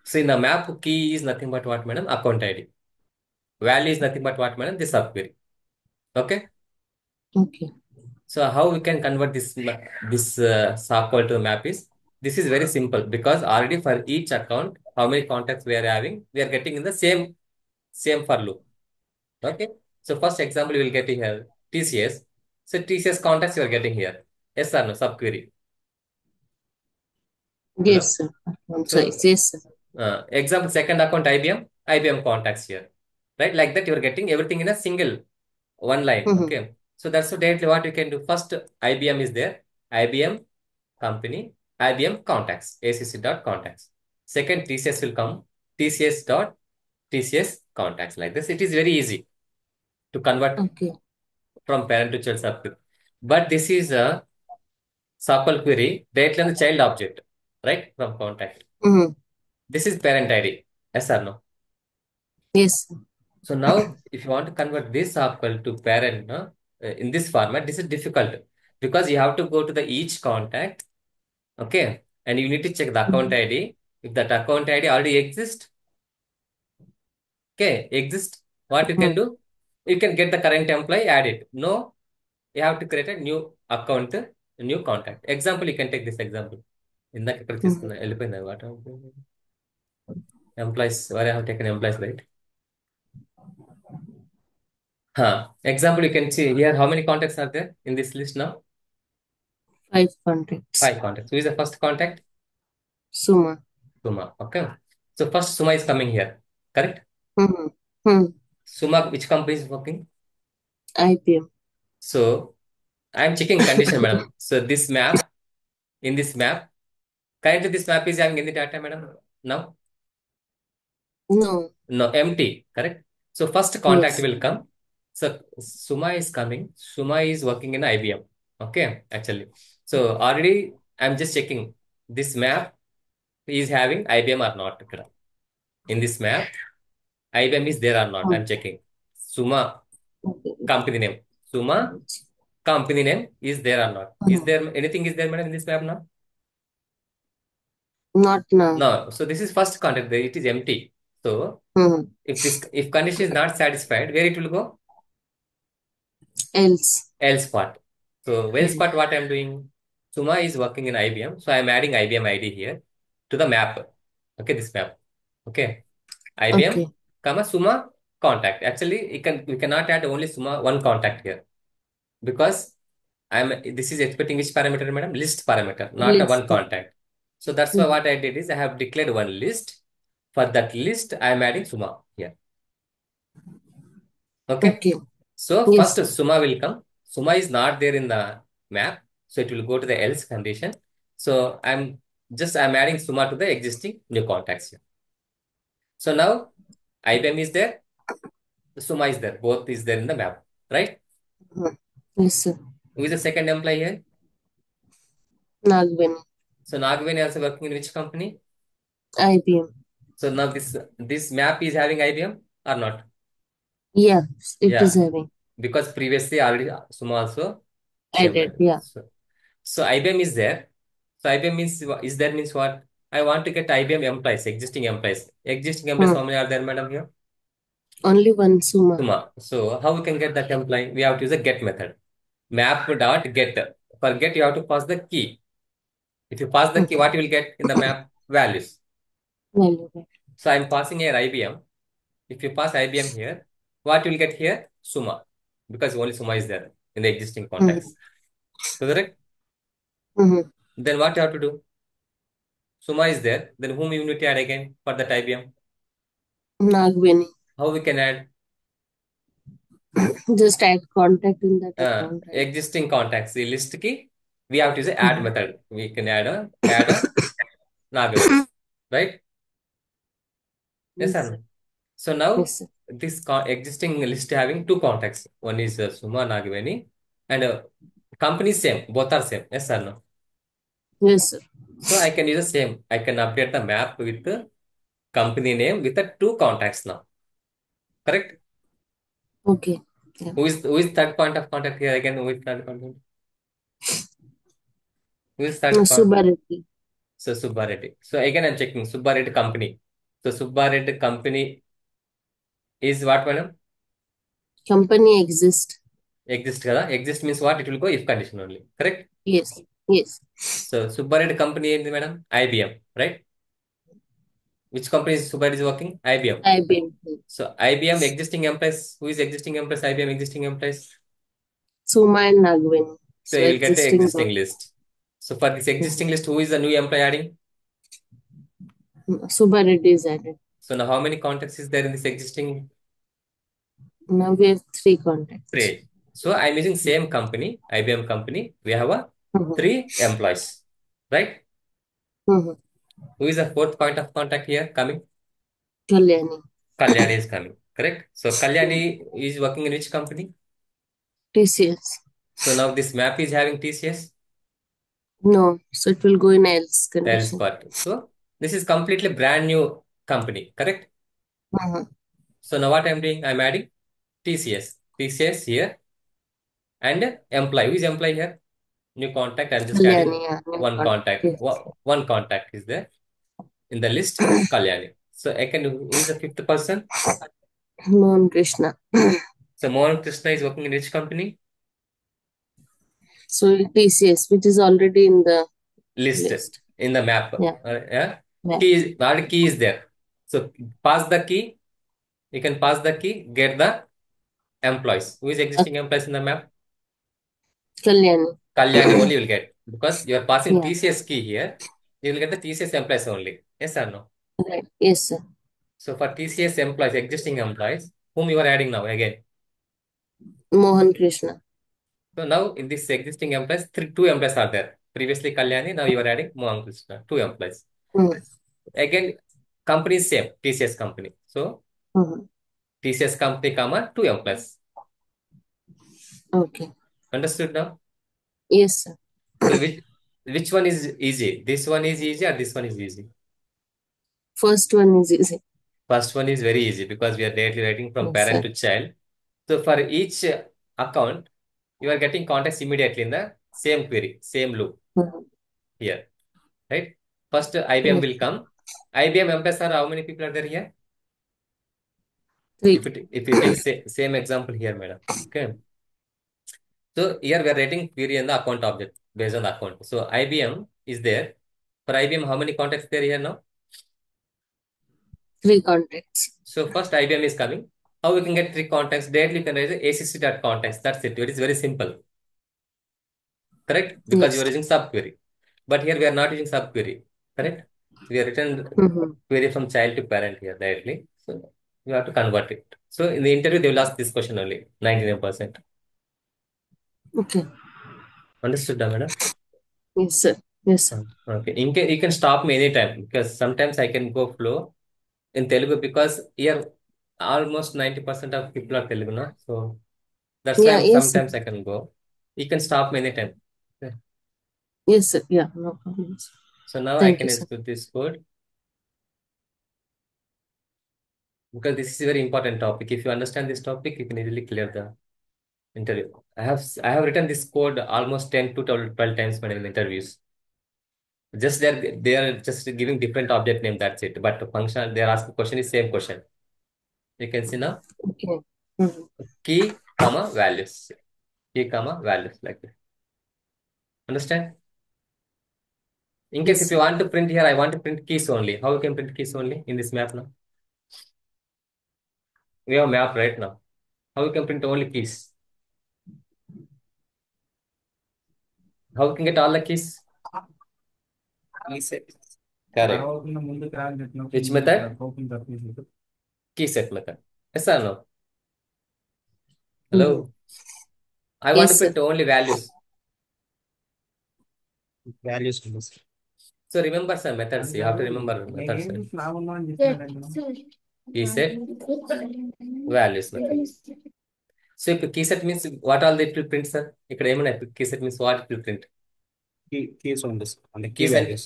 So in the map, key is nothing but what, madam? Account ID. Value is nothing but what, madam? This subquery. Okay. Okay. So how we can convert this SQL to map is, this is very simple because already for each account, how many contacts we are having, we are getting in the same for loop. Okay. So first example we will get here TCS. So TCS contacts you are getting here. Yes or no? Subquery. Yes, sir. I'm sorry. So Yes, sir. example second account IBM contacts here. Right? Like that you are getting everything in a single one line. Mm-hmm. Okay. So that's directly what you can do. First IBM is there. IBM company, IBM contacts, acc.contacts. Second TCS will come. TCS contacts, like this. It is very easy to convert Okay. from parent to child subquery. But this is a SQL query directly on the child object, right? From contact. Mm-hmm. This is parent ID. Yes or no? Yes, sir. So now, if you want to convert this SQL to parent, in this format, this is difficult because you have to go to the each contact, okay, and you need to check the account ID. If that account ID already exists, okay, what you can do? You can get the current employee, add it. No, you have to create a new account, a new contact. Example, you can take this example. ఇందాక ఇక్కడ తీసుకున్నా వెళ్ళిపోయింది what employees were I have taken employees, right? Example, you can see here how many contacts are there in this list now? 5 contacts. 5 contacts. Who is the first contact? Suma. Suma. Okay. So first Suma is coming here. Correct? Mm-hmm. Mm-hmm. Suma, which company is working? IBM. So I am checking condition, madam. So this map, in this map, currently this map is having any data, madam? Now? No. No, empty. Correct? So first contact Yes. will come. So Suma is coming. Suma is working in IBM. Okay, actually. So already I'm just checking this map is having IBM or not. In this map, IBM is there or not. I'm checking. Suma Okay. company name. Suma company name is there or not. Is there anything is there, madam, in this map now? Not now. No. So this is first contact. It is empty. So Mm-hmm. if condition is not satisfied, where it will go? Else part. So else part, what I'm doing? Suma is working in IBM, so I'm adding IBM ID here to the map. Okay, this map. Okay, IBM Okay. comma Suma contact. Actually, we cannot add only Suma one contact here because this is expecting which parameter, madam? List parameter, not a List. one contact. So that's why what I did is I have declared one list. For that list, I am adding Suma here. Okay. Okay. So Yes, first sir. Suma will come. Suma is not there in the map, so it will go to the else condition. So I'm adding Suma to the existing new contacts here. So now IBM is there, Suma is there, both is there in the map, right? Yes, sir. Who is the second employee here? Nagveni. So Nagavani also working in which company? IBM. So now this map is having IBM or not? Yeah, it Yeah, is having because previously already Suma also same added. like Yeah. so IBM is there. So IBM means is there means what? I want to get IBM employees, existing employees. Existing employees, how many are there, madam, here? Only one Suma. Suma. So how we can get that employee? We have to use a get method. Map dot get. For get, you have to pass the key. If you pass the key, what you will get in the map? Values. Value. So I'm passing here IBM. If you pass IBM here, what you will get here? Suma. Because only Suma is there in the existing context. Correct? Then what you have to do? Suma is there. Then whom you need to add again for that IBM? Nagveni. How we can add? Just add contact in that account. Right? Existing contacts. The list key. We have to use the add method. We can add a Nagavani. Right? Yes, sir. So now Yes, sir. this existing list having two contacts. One is Suma Nagavani and company same. Both are same. Yes, sir. No. Yes, sir. So I can use the same. I can update the map with the company name with the two contacts now. Correct? Okay. Yeah. Who is third point of contact here again? Who is third contact? Who is third contact? Subbareddy. So Subbareddy. So again I'm checking Subbareddy company. So Subbareddy company is what, madam? Company exist. Exist kada? Exist means what? It will go if condition only. Correct? Yes. Yes. So Subbareddy company is, madam? IBM, right? Which company is Subbareddy is working? IBM. IBM. So IBM existing employees. Who is existing employees? IBM existing employees. Suma and Nagveni. So you will get the existing list. So for this existing list, who is the new employee adding? Subbareddy is added. So now how many contacts is there in this existing? Now we have 3 contacts. Great. So I'm using same company, IBM company. We have a 3 employees, right? Who is the fourth point of contact here coming? Kalyani. Kalyani is coming, correct? So Kalyani is working in which company? TCS. So now this map is having TCS? No, so it will go in else Else condition. part. So this is completely brand new company, correct? So now what I'm doing? I'm adding TCS. TCS here and employee. Who is employee here? New contact. I'm just adding Kalyani, yeah, new one contact. Yes. One contact is there in the list, Kalyani. So I can, who is the fifth person? Mohan Krishna. So Mohan Krishna is working in which company? So TCS, which is already in the List. In the map. Yeah. Yeah. Yeah. Our key is there. So pass the key. You can pass the key, get the employees. Who is existing employees in the map? Kalyani. Kalyani only will get, because you are passing Yeah. TCS key here. You will get the TCS employees only. Yes or no? Right. Yes, sir. So for TCS employees, existing employees, whom you are adding now again? Mohan Krishna. So now in this existing employees, two employees are there. Previously Kalyani, now you are adding Mohan Krishna, 2 employees. Again, company is same, TCS company. So TCS company, comma, 2 employees. Okay. Understood now? Yes, sir. So which one is easy? This one is easy or this one is easy? First one is easy. First one is very easy because we are directly writing from Yes, parent sir. to child. So for each account, you are getting contacts immediately in the same query, same loop here, right? First IBM will come. IBM employees are how many people are there here? 3. If you take same example here, madam. Okay. So here we are writing query in the account object based on the account. So IBM is there. For IBM, how many contacts there here now? 3 contacts. So first IBM is coming. How we can get 3 contacts? Directly you can raise acc.contacts. That's it. It is very simple. Correct? Because you Yes. are using subquery. But here we are not using subquery. Correct? We are written Mm-hmm. query from child to parent here directly. So you have to convert it. So in the interview, they will ask this question only, 99%. Okay. Understood, madam? Yes, sir. Yes, sir. Okay. You can stop me anytime because sometimes I can go flow in Telugu because here almost 90% of people are Telugu, no? So that's why Yeah, yes, sir. sometimes I can go. You can stop me anytime. Okay. Yes, sir. Yeah, no problem, sir. So now I Thank can you, sir. execute this code because this is a very important topic. If you understand this topic, you can easily clear the interview. I have written this code almost 10 to 12 times when in interviews. Just they are just giving different object name, that's it. But the function they are asking question is same question. You can see now Okay. Mm-hmm. key, comma, values. Key, comma, values like that. Understand? In case Yes, if you sir. want to print here, I want to print keys only. How you can print keys only in this map now? We have map right now. How you can print only keys? How you can get all the keys? Key set. Correct. Which method? Key set method. Yes or no? Mm-hmm. Hello? I want to Yes, sir. print only values. Values. So remember some methods. You have to remember methods. Key set, values method. So if key set means what all it will print, sir? ఇక్కడ ఏమన్నా key set means what it will print? Keys on this, on the key Key set. values.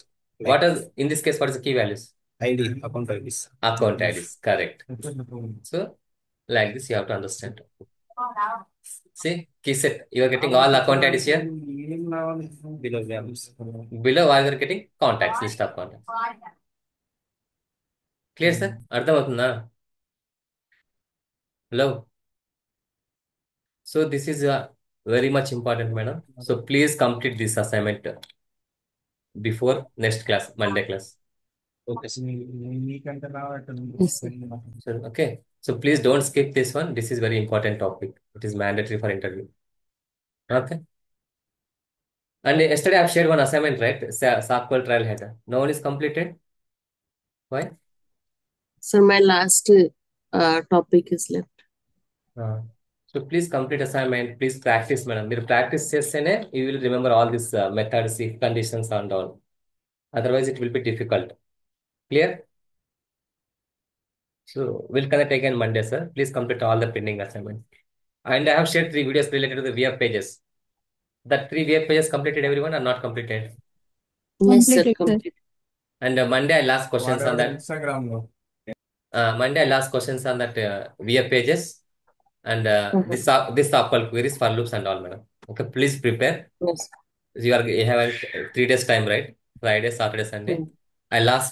What is in this case? What is the key values? ID, account IDs. Account IDs. Correct. So like this, you have to understand. See, key set. You are getting all account IDs here. Below values. Below, you are getting contacts, list of contacts. Clear, sir? అర్థమవుతుందా? Hello. So this is very much important, madam. So please complete this assignment before next class, Monday class. Okay. Yes, sir. So, okay. So please don't skip this one. This is very important topic. It is mandatory for interview. Okay. And yesterday I've shared one assignment, right? SQL trial header. No one is completed. Why? Sir, my last topic is left. So please complete assignment. Please practice, madam. మీరు practice చేస్తేనే you will remember all these methods, if conditions and all. Otherwise, it will be difficult. Clear? So we'll connect again Monday, sir. Please complete all the pending assignments. And I have shared 3 videos related to the VF pages. That 3 VF pages completed everyone or not completed? Yes, sir. Completed, sir. Complete. And Monday I'll ask questions on that. Instagram. Monday I'll ask questions on that VF pages and Mhm. this SQL queries for loops and all, madam. Okay, please prepare. Yes. You have 3 days time, right? Friday, Saturday, Sunday. Mm. I'll ask